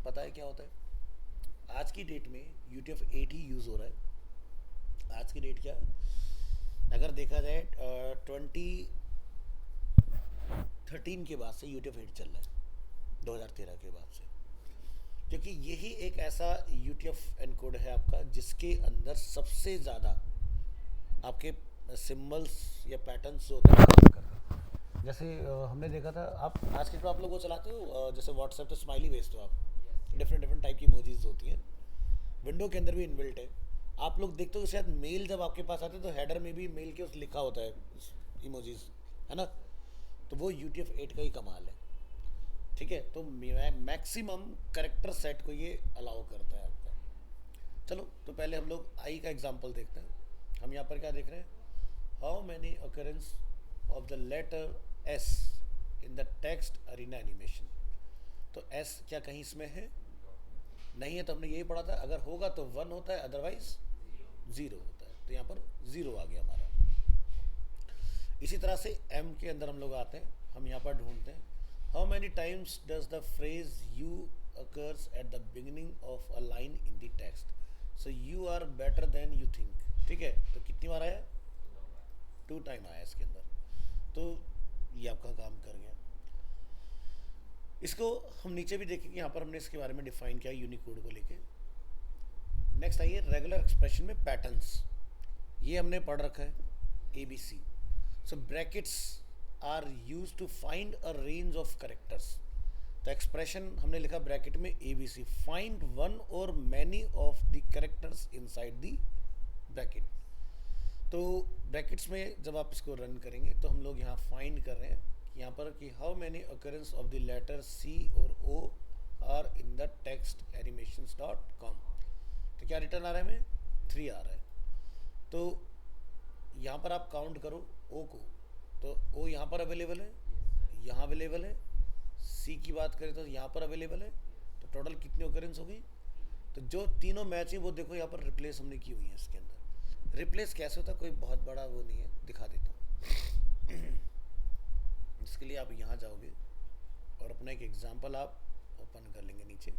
पता है क्या होता है। आज की डेट में UTF-8 ही यूज़ हो रहा है। आज की डेट क्या, अगर देखा जाए 2013 के बाद से UTF-8 चल रहा है, 2013 के बाद से, क्योंकि यही एक ऐसा UTF एनकोड है आपका जिसके अंदर सबसे ज़्यादा आपके सिम्बल्स या पैटर्न्स होते हैं काम करते हैं। जैसे हमने देखा था, आप आज के तो आप लोग वो चलाते हो, जैसे व्हाट्सएप तो स्माइली भेजते हो आप, डिफरेंट डिफरेंट टाइप की इमोजीज होती हैं, विंडो के अंदर भी इनबिल्ट है। आप लोग देखते हो शायद मेल जब आपके पास आते हैं तो हेडर में भी मेल के उस लिखा होता है इमोजीज, है ना। तो वो UTF-8 का ही कमाल है, ठीक है। तो मैक्सिमम करेक्टर सेट को ये अलाउ करता है आपका। चलो तो पहले हम लोग आई का एग्जांपल देखते हैं। हम यहाँ पर क्या देख रहे हैं, how many occurrence of the letter S in the text Arena Animation. तो एस क्या कहीं इसमें है, नहीं है, तो हमने यही पढ़ा था, अगर होगा तो 1 होता है, अदरवाइज 0 होता है। तो यहाँ पर 0 आ गया हमारा। इसी तरह से एम के अंदर हम लोग आते हैं, हम यहाँ पर ढूंढते हैं how many times does the phrase you occurs at the beginning of a line in the text. So you are better than you think, ठीक है। तो कितनी बार आया, 2 टाइम आया इसके अंदर। तो ये आपका काम कर गया। इसको हम नीचे भी देखेंगे, यहाँ पर हमने इसके बारे में डिफाइन किया यूनिकोड को लेके। नेक्स्ट आइए रेगुलर एक्सप्रेशन में पैटर्न्स, ये हमने पढ़ रखा है ABC। So brackets are used to find a range of characters. तो एक्सप्रेशन हमने लिखा ब्रैकेट में ABC, find one or many of the characters inside the bracket. तो ब्रैकेट्स में जब आप इसको रन करेंगे तो हम लोग यहाँ फाइंड कर रहे हैं यहाँ पर कि how many occurrence of the letter C और O are in the text animations.com। तो क्या रिटर्न आ रहा है हमें, 3 आ रहा है। तो यहाँ पर आप काउंट करो O को, तो O यहाँ पर अवेलेबल है, यहाँ अवेलेबल है। C की बात करें तो यहाँ पर अवेलेबल है। तो टोटल कितनी occurrence हो गई, तो जो तीनों मैच है वो देखो यहाँ पर रिप्लेस हमने की हुई है इसके अंदर। रिप्लेस कैसे होता है, कोई बहुत बड़ा वो नहीं है, दिखा देता हूँ। इसके लिए आप यहाँ जाओगे और अपना एक एग्जांपल आप ओपन कर लेंगे नीचे।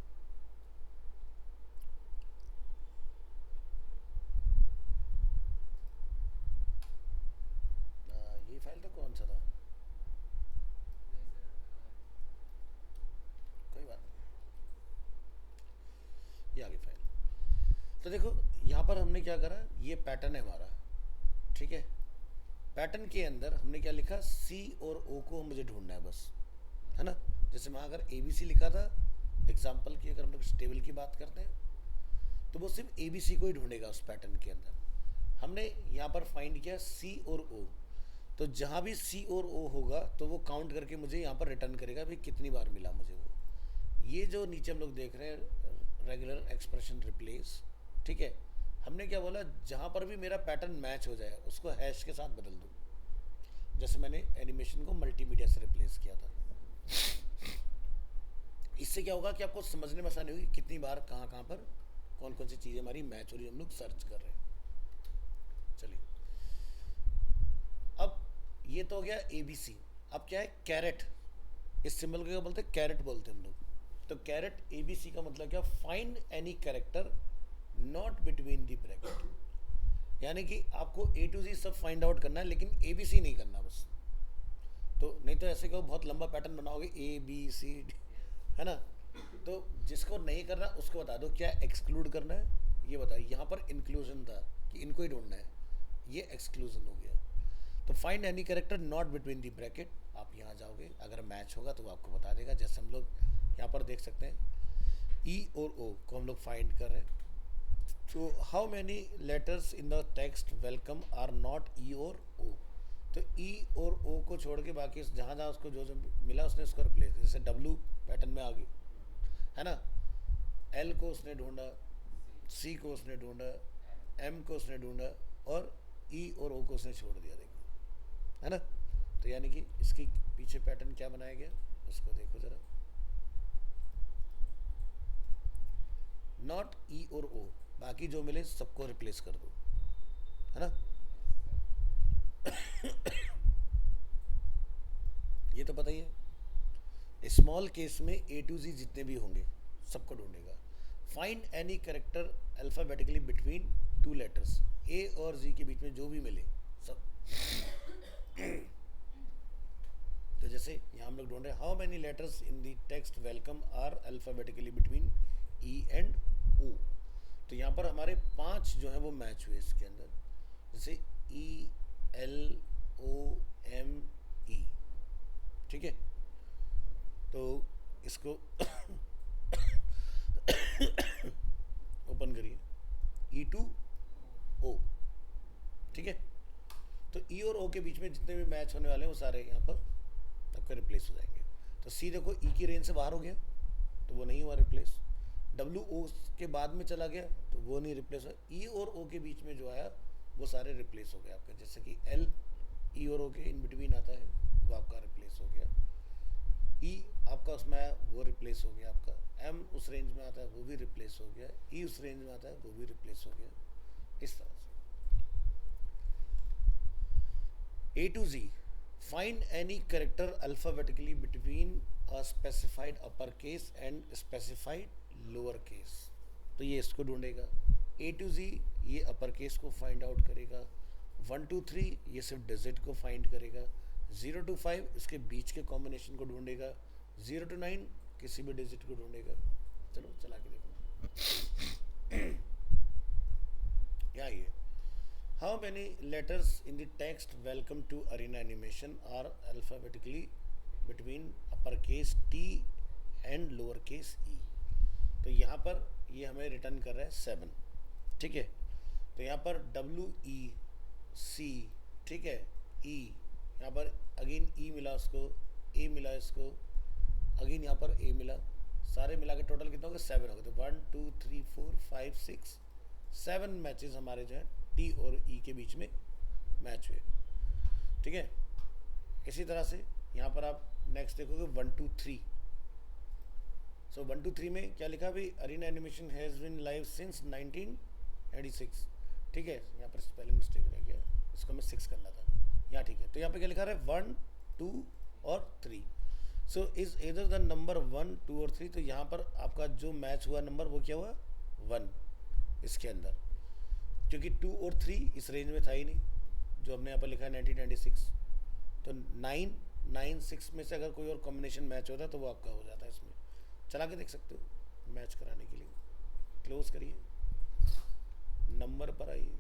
ये फाइल तो कौन सा था, कोई बात नहीं, ये आगे फाइल। तो देखो यहाँ पर हमने क्या करा, ये पैटर्न है हमारा, ठीक है। पैटर्न के अंदर हमने क्या लिखा, C और O को मुझे ढूंढना है बस, है ना। जैसे वहाँ अगर ABC लिखा था एग्जाम्पल की, अगर हम लोग टेबल की बात करते हैं तो वो सिर्फ ABC को ही ढूंढेगा उस पैटर्न के अंदर। हमने यहाँ पर फाइंड किया C और O। तो जहाँ भी सी और ओ होगा तो वो काउंट करके मुझे यहाँ पर रिटर्न करेगा भाई कितनी बार मिला मुझे वो। ये जो नीचे हम लोग देख रहे हैं रेगुलर एक्सप्रेशन रिप्लेस, ठीक है, हमने क्या बोला, जहाँ पर भी मेरा पैटर्न मैच हो जाए उसको हैश के साथ बदल दूँ। जैसे मैंने एनिमेशन को मल्टीमीडिया से रिप्लेस किया था। इससे क्या होगा कि आपको समझने में आसानी होगी कितनी बार कहाँ कहाँ पर कौन कौन सी चीज़ें हमारी मैच हो रही है, हम लोग सर्च कर रहे हैं। चलिए, अब ये तो हो गया ए बी सी। अब क्या है कैरेट, इस सिंबल को क्या बोलते हैं, कैरेट बोलते हैं हम लोग। तो कैरेट ए बी सी का मतलब क्या, find any character not between the bracket. यानी कि आपको ए टू जी सब फाइंड आउट करना है लेकिन ए बी सी नहीं करना बस। तो नहीं तो ऐसे कहो बहुत लंबा पैटर्न बनाओगे ए बी सी डी, है ना। तो जिसको नहीं करना उसको बता दो क्या एक्सक्लूड करना है ये बताइए। यहाँ पर इंक्लूजन था कि इनको ही ढूंढना है, ये एक्सक्लूजन हो गया। तो find any character not between the bracket, आप यहाँ जाओगे, अगर मैच होगा तो वो आपको बता देगा। जैसे हम लोग यहाँ पर देख सकते हैं ई और ओ को हम लोग फाइंड कर रहे हैं। तो how many letters in the text welcome are not E और ओ। तो ई और ओ को छोड़ के बाकी जहाँ जहाँ उसको जो जो मिला उसने उसको रिप्लेस, जैसे डब्लू पैटर्न में आ गई, है ना। एल को उसने ढूंढा, सी को उसने ढूंढा, एम को उसने ढूंढा और ई और ओ को उसने छोड़ दिया, देखो, है ना। तो यानी कि इसके पीछे पैटर्न क्या बनाया गया उसको देखो ज़रा। नॉट ई और ओ, बाकी जो मिले सबको रिप्लेस कर दो, है ना। ये तो पता ही है। स्मॉल केस में ए टू जी जितने भी होंगे सबको ढूंढेगा। Find any character alphabetically between two letters, A और जी के बीच में जो भी मिले सब। तो जैसे यहाँ हम लोग ढूंढ रहे हैं how many letters in the text welcome are alphabetically between E and O. तो यहाँ पर हमारे 5 जो है वो मैच हुए इसके अंदर, जैसे E L O M E, ठीक है। तो इसको ओपन करिए, ई टू ओ, ठीक है। तो ई और ओ के बीच में जितने भी मैच होने वाले हैं वो सारे यहाँ पर आपका रिप्लेस हो जाएंगे। तो सी देखो ई की रेंज से बाहर हो गया तो वो नहीं हुआ रिप्लेस। डब्ल्यू ओ के बाद में चला गया तो वो नहीं रिप्लेस हुआ। ई और ओ के बीच में जो आया वो सारे रिप्लेस हो गए आपके, जैसे कि एल ई और ओ के इन बिटवीन आता है वो आपका रिप्लेस हो गया। ई आपका उसमें आया वो रिप्लेस हो गया आपका। एम उस रेंज में आता है वो भी रिप्लेस हो गया। ई उस रेंज में आता है वो भी रिप्लेस हो गया। इस तरह से A to G, find any character alphabetically between a specified upper case and specified lower case. तो ये इसको ढूंढेगा। ए टू जी ये अपर केस को फाइंड आउट करेगा। 1 2 3 ये सिर्फ डिजिट को फाइंड करेगा। 0 to 5 इसके बीच के कॉम्बिनेशन को ढूंढेगा। 0 to 9 किसी भी डिजिट को ढूंढेगा। चलो चला के देखो। यहाँ ये how many letters in the text welcome to Arena Animation are alphabetically between upper case T and lower case E. तो यहाँ पर ये हमें रिटर्न कर रहा है 7, ठीक है। तो यहाँ पर डब्ल्यू ई सी, ठीक है, ई, यहाँ पर अगेन ई मिला उसको, ए मिला इसको, अगेन यहाँ पर ए मिला, सारे मिला के टोटल कितना हो गया 7 हो गए। तो 1 2 3 4 5 6 7 मैचेस हमारे जो है टी और ई के बीच में मैच हुए, ठीक है। इसी तरह से यहाँ पर आप नेक्स्ट देखोगे 1 2 3। सो 1 2 3 में क्या लिखा भाई, Arena Animation has been live since 1986, ठीक है। यहाँ पर स्पेलिंग मिस्टेक रह गया, इसको हमें 6 करना था, यहाँ ठीक है। तो यहाँ पे क्या लिखा रहा है 1 2 और 3। सो इज इधर द नंबर 1 2 और 3। तो यहाँ पर आपका जो मैच हुआ नंबर वो क्या हुआ 1 इसके अंदर, क्योंकि 2 और 3 इस रेंज में था ही नहीं जो हमने यहाँ पर लिखा है 1996। तो 9 9 6 में से अगर कोई और कॉम्बिनेशन मैच होता है तो वो आपका हो जाता है। इसमें चला के देख सकते हो मैच कराने के लिए। क्लोज करिए, नंबर पर आइए,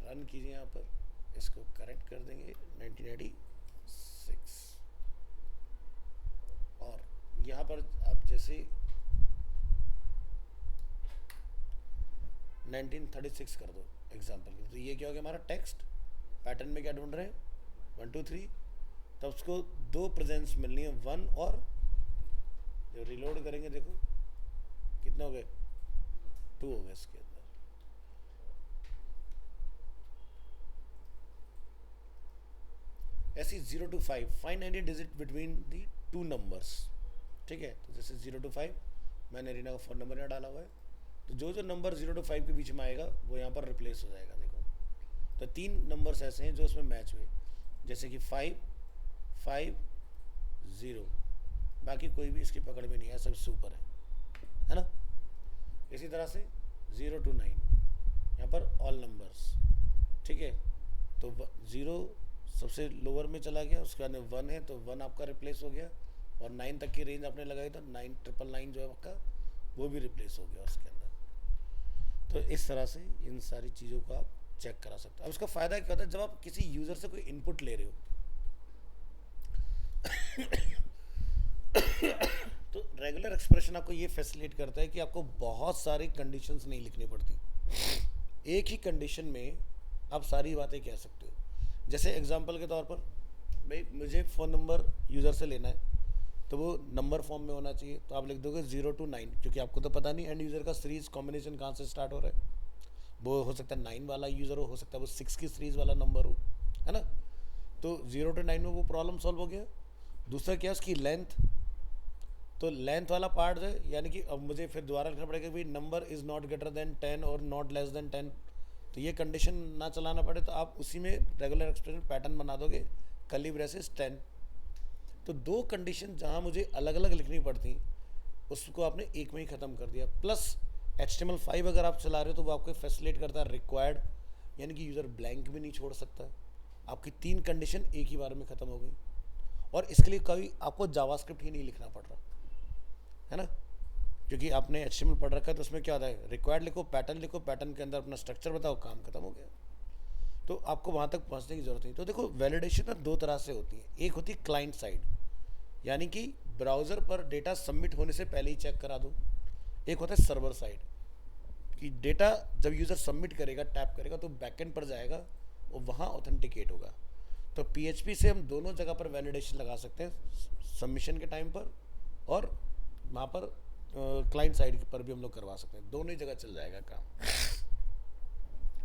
रन कीजिए, यहाँ पर इसको करेक्ट कर देंगे 1986। और यहाँ पर आप जैसे 1936 कर दो एग्जाम्पल के। तो ये क्या हो गया हमारा टेक्स्ट पैटर्न में क्या ढूंढ रहे हैं 1 2 3, तब उसको दो प्रेजेंस मिलनी है, 1 और, जब रिलोड करेंगे देखो कितना हो गए, 2 हो गए इसके अंदर। ऐसी 0 to 5 find any digit between the two numbers. ठीक है, तो जैसे 0 to 5 मैंने रीना का फ़ोन नंबर यहाँ डाला हुआ है, तो जो जो नंबर 0 to 5 के बीच में आएगा वो यहाँ पर रिप्लेस हो जाएगा। देखो, तो 3 नंबर्स ऐसे हैं जो उसमें मैच हुए, जैसे कि 5 5 0, बाकी कोई भी इसकी पकड़ में नहीं है, सब सुपर है ना। इसी तरह से 0 to 9 यहाँ पर ऑल नंबर्स। ठीक है, तो 0 सबसे लोअर में चला गया, उसके बाद 1 है तो 1 आपका रिप्लेस हो गया, और 9 तक की रेंज आपने लगाई तो 9 9 जो है आपका वो भी रिप्लेस हो गया उसके अंदर। तो इस तरह से इन सारी चीज़ों को आप चेक करा सकते हो। अब इसका फ़ायदा क्या होता है, जब आप किसी यूज़र से कोई इनपुट ले रहे हो तो रेगुलर एक्सप्रेशन आपको ये फैसिलिटेट करता है कि आपको बहुत सारी कंडीशंस नहीं लिखनी पड़ती, एक ही कंडीशन में आप सारी बातें कह सकते हो। जैसे एग्जांपल के तौर पर, भाई मुझे फ़ोन नंबर यूज़र से लेना है, तो वो नंबर फॉर्म में होना चाहिए, तो आप लिख दोगे 0 to 9, क्योंकि आपको तो पता नहीं एंड यूज़र का सीरीज़ कॉम्बिनेशन कहाँ से स्टार्ट हो रहा है। वो हो सकता है 9 वाला यूज़र हो सकता है वो 6 की सीरीज़ वाला नंबर हो, है ना। तो 0 to 9 में वो प्रॉब्लम सॉल्व हो गया। दूसरा क्या है, उसकी लेंथ, तो लेंथ वाला पार्ट है, यानी कि अब मुझे फिर दोबारा लिखना पड़ेगा कि number is not greater than 10 और नॉट लेस देन 10, तो ये कंडीशन ना चलाना पड़े, तो आप उसी में रेगुलर एक्सप्रेशन पैटर्न बना दोगे, कर्ली ब्रेसेस 10। तो दो कंडीशन जहाँ मुझे अलग अलग लिखनी पड़ती उसको आपने एक में ही ख़त्म कर दिया। प्लस HTML5 अगर आप चला रहे हो तो वो आपको फैसिलिटेट करता है रिक्वायर्ड, यानी कि यूज़र ब्लैंक भी नहीं छोड़ सकता। आपकी 3 कंडीशन एक ही बार में ख़त्म हो गई, और इसके लिए कभी आपको जावास्क्रिप्ट ही नहीं लिखना पड़ रहा, है ना, क्योंकि आपने HTML पढ़ रखा है। तो उसमें क्या होता है, रिक्वायर्ड लिखो, पैटर्न के अंदर अपना स्ट्रक्चर बताओ, काम खत्म हो गया। तो आपको वहाँ तक पहुँचने की ज़रूरत नहीं। तो देखो, वैलिडेशन ना 2 तरह से होती है। एक होती है क्लाइंट साइड, यानी कि ब्राउज़र पर डेटा सबमिट होने से पहले ही चेक करा दो। एक होता है सर्वर साइड, कि डेटा जब यूज़र सबमिट करेगा, टैप करेगा, तो बैकएंड पर जाएगा और वहाँ ऑथेंटिकेट होगा। तो PHP से हम दोनों जगह पर वैलिडेशन लगा सकते हैं, सबमिशन के टाइम पर और वहाँ पर क्लाइंट साइड पर भी हम लोग करवा सकते हैं, दोनों ही जगह चल जाएगा काम।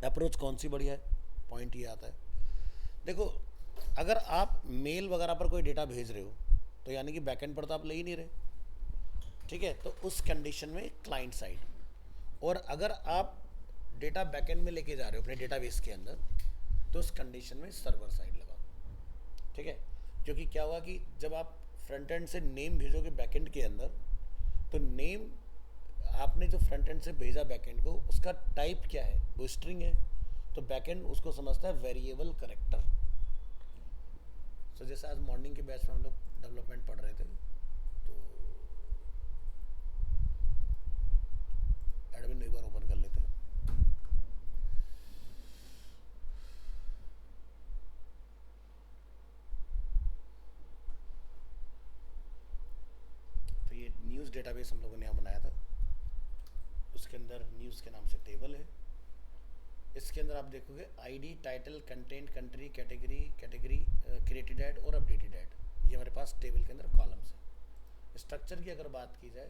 अप्रोच कौन सी बढ़िया है, पॉइंट ये आता है। देखो, अगर आप मेल वगैरह पर कोई डेटा भेज रहे हो तो यानी कि बैकएंड पर तो आप ले ही नहीं रहे, ठीक है, तो उस कंडीशन में क्लाइंट साइड। और अगर आप डेटा बैकएंड में लेके जा रहे हो अपने डेटाबेस के अंदर, तो उस कंडीशन में सर्वर साइड लगाओ, ठीक है। क्योंकि क्या हुआ कि जब आप फ्रंट एंड से नेम भेजोगे बैकएंड के अंदर, तो नेम आपने जो फ्रंट एंड से भेजा बैकएंड को, उसका टाइप क्या है, वो स्ट्रिंग है, तो बैकएंड उसको समझता है वेरिएबल कैरेक्टर। तो जैसे आज मॉर्निंग के बैच में हम लोग डेवलपमेंट पढ़ रहे थे, तो एडमिन एक बार ओपन कर लेते हैं। तो ये न्यूज़ डेटाबेस हम लोगों ने यहाँ बनाया था, उसके अंदर न्यूज़ के नाम से टेबल है। इसके अंदर आप देखोगे ID, title, content, country, category created add और अपडेटेड ऐड, ये हमारे पास टेबल के अंदर कॉलम्स है। स्ट्रक्चर की अगर बात की जाए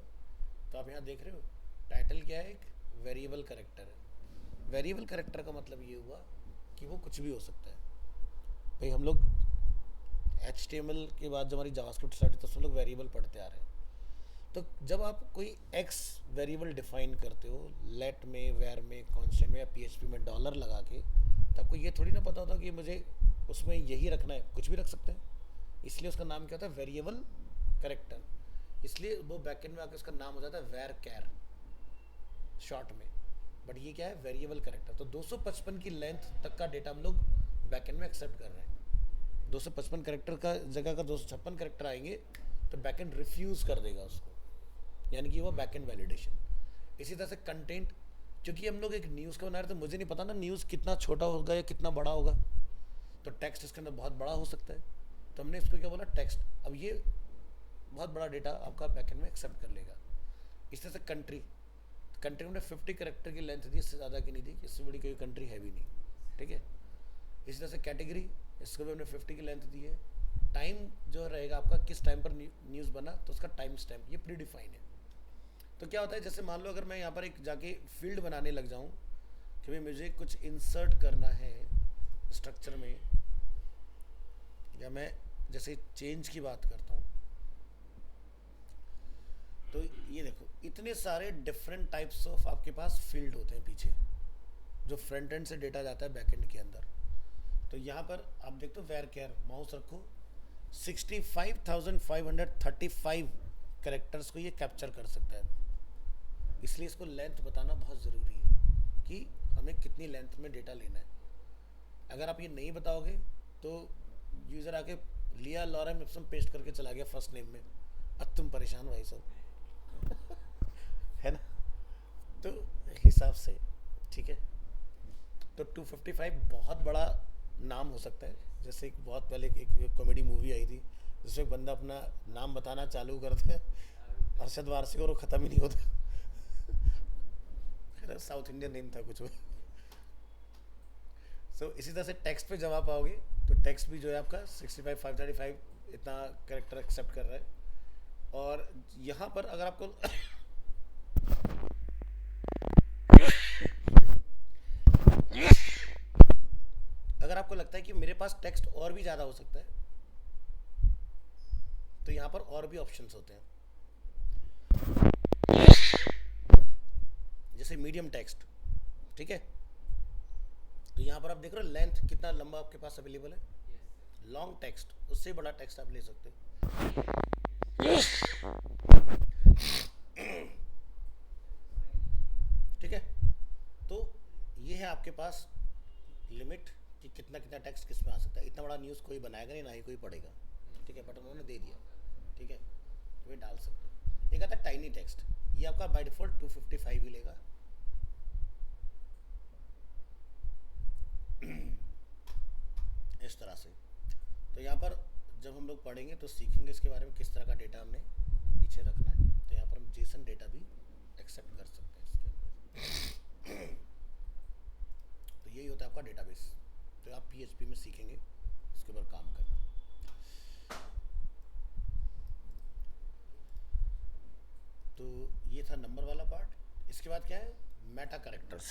तो आप यहाँ देख रहे हो, टाइटल क्या है, एक वेरिएबल कैरेक्टर है। वेरिएबल कैरेक्टर का मतलब ये हुआ कि वो कुछ भी हो सकता है। भाई हम लोग HTML के बाद जब हमारी जावास्क्रिप्ट स्टार्ट हुई तो उसमें लोग वेरिएबल पढ़ते आ रहे हैं। तो जब आप कोई एक्स वेरिएबल डिफाइन करते हो, लेट में, वेर में, कांस्टेंट में या PHP में डॉलर लगा के, तो आपको ये थोड़ी ना पता होता कि मुझे उसमें यही रखना है, कुछ भी रख सकते हैं। इसलिए उसका नाम क्या होता है, वेरिएबल कैरेक्टर। इसलिए वो बैकएंड में आके उसका नाम हो जाता है वेर कैर शॉर्ट में, बट ये क्या है, वेरिएबल कैरेक्टर। तो 255 की लेंथ तक का डेटा हम लोग बैकएंड में एक्सेप्ट कर रहे हैं। 255 कैरेक्टर का जगह का 256 कैरेक्टर आएंगे तो बैकएंड रिफ्यूज़ कर देगा उसको, यानी कि वो बैकएंड वैलिडेशन। इसी तरह से कंटेंट, क्योंकि हम लोग एक न्यूज़ का बना रहे, तो मुझे नहीं पता ना न्यूज़ कितना छोटा होगा या कितना बड़ा होगा, तो टेक्स्ट इसके अंदर बहुत बड़ा हो सकता है, तो हमने इसको क्या बोला, टेक्स्ट। अब ये बहुत बड़ा डेटा आपका बैकएंड में एक्सेप्ट कर लेगा। इस तरह से कंट्री में 50 कैरेक्टर की लेंथ थी, इससे ज़्यादा की नहीं थी, इससे बड़ी कोई कंट्री है भी नहीं, ठीक है। इसी तरह से कैटेगरी, इसको भी हमने 50 की लेंथ दी है। टाइम जो रहेगा आपका, किस टाइम पर न्यूज़ बना, तो उसका टाइम स्टैम्प ये प्री डिफाइन है। तो क्या होता है, जैसे मान लो अगर मैं यहाँ पर एक जाके फील्ड बनाने लग जाऊँ कि भाई मुझे कुछ इंसर्ट करना है स्ट्रक्चर में, या मैं जैसे चेंज की बात करता हूँ, तो ये देखो इतने सारे डिफरेंट टाइप्स ऑफ आपके पास फील्ड होते हैं पीछे, जो फ्रंट एंड से डेटा जाता है बैक एंड के अंदर। तो यहाँ पर आप देखते हो वेयर केयर, माउस रखो, 65,535 करेक्टर्स को ये कैप्चर कर सकता है। इसलिए इसको लेंथ बताना बहुत ज़रूरी है कि हमें कितनी लेंथ में डेटा लेना है। अगर आप ये नहीं बताओगे तो यूज़र आके लिया लॉरेम इप्सम पेस्ट करके चला गया फर्स्ट नेम में, अब तुम परेशान भाई सब है ना। तो हिसाब से ठीक है। तो 255 बहुत बड़ा नाम हो सकता है। जैसे एक बहुत पहले एक कॉमेडी मूवी आई थी जिसमें एक बंदा अपना नाम बताना चालू करता है, अरशद वारसी, और वो ख़त्म ही नहीं होता। साउथ इंडियन नेम था कुछ वो। इसी तरह से टेक्स्ट पे जब आप आओगे तो टेक्स्ट भी जो है आपका 65,535 इतना कैरेक्टर एक्सेप्ट कर रहा है। और यहाँ पर अगर आपको अगर आपको लगता है कि मेरे पास टेक्स्ट और भी ज़्यादा हो सकता है, तो यहाँ पर और भी ऑप्शंस होते हैं, जैसे मीडियम टेक्स्ट। ठीक है, तो यहाँ पर आप देख रहे हो लेंथ कितना लंबा आपके पास अवेलेबल है। लॉन्ग टेक्स्ट, उससे बड़ा टेक्स्ट आप ले सकते हो। ठीक है, तो ये है आपके पास लिमिट कि कितना कितना टेक्स्ट किस में आ सकता है। इतना बड़ा न्यूज़ कोई बनाएगा नहीं, ना ही कोई पढ़ेगा। ठीक है, बट उन्होंने दे दिया। ठीक है, तो ये डाल सकते हो। एक आता है टाइनी टेक्स्ट, ये आपका बाय डिफॉल्ट 255 ही लेगा। इस तरह से। तो यहाँ पर जब हम लोग पढ़ेंगे तो सीखेंगे इसके बारे में, किस तरह का डेटा हमने पीछे रखना है। तो यहाँ पर हम जेसन डेटा भी एक्सेप्ट कर सकते हैं इसके अंदर। तो यही होता है आपका डेटाबेस। तो आप PHP में सीखेंगे इसके ऊपर काम करना। तो ये था नंबर वाला पार्ट। इसके बाद क्या है, मेटा कैरेक्टर्स।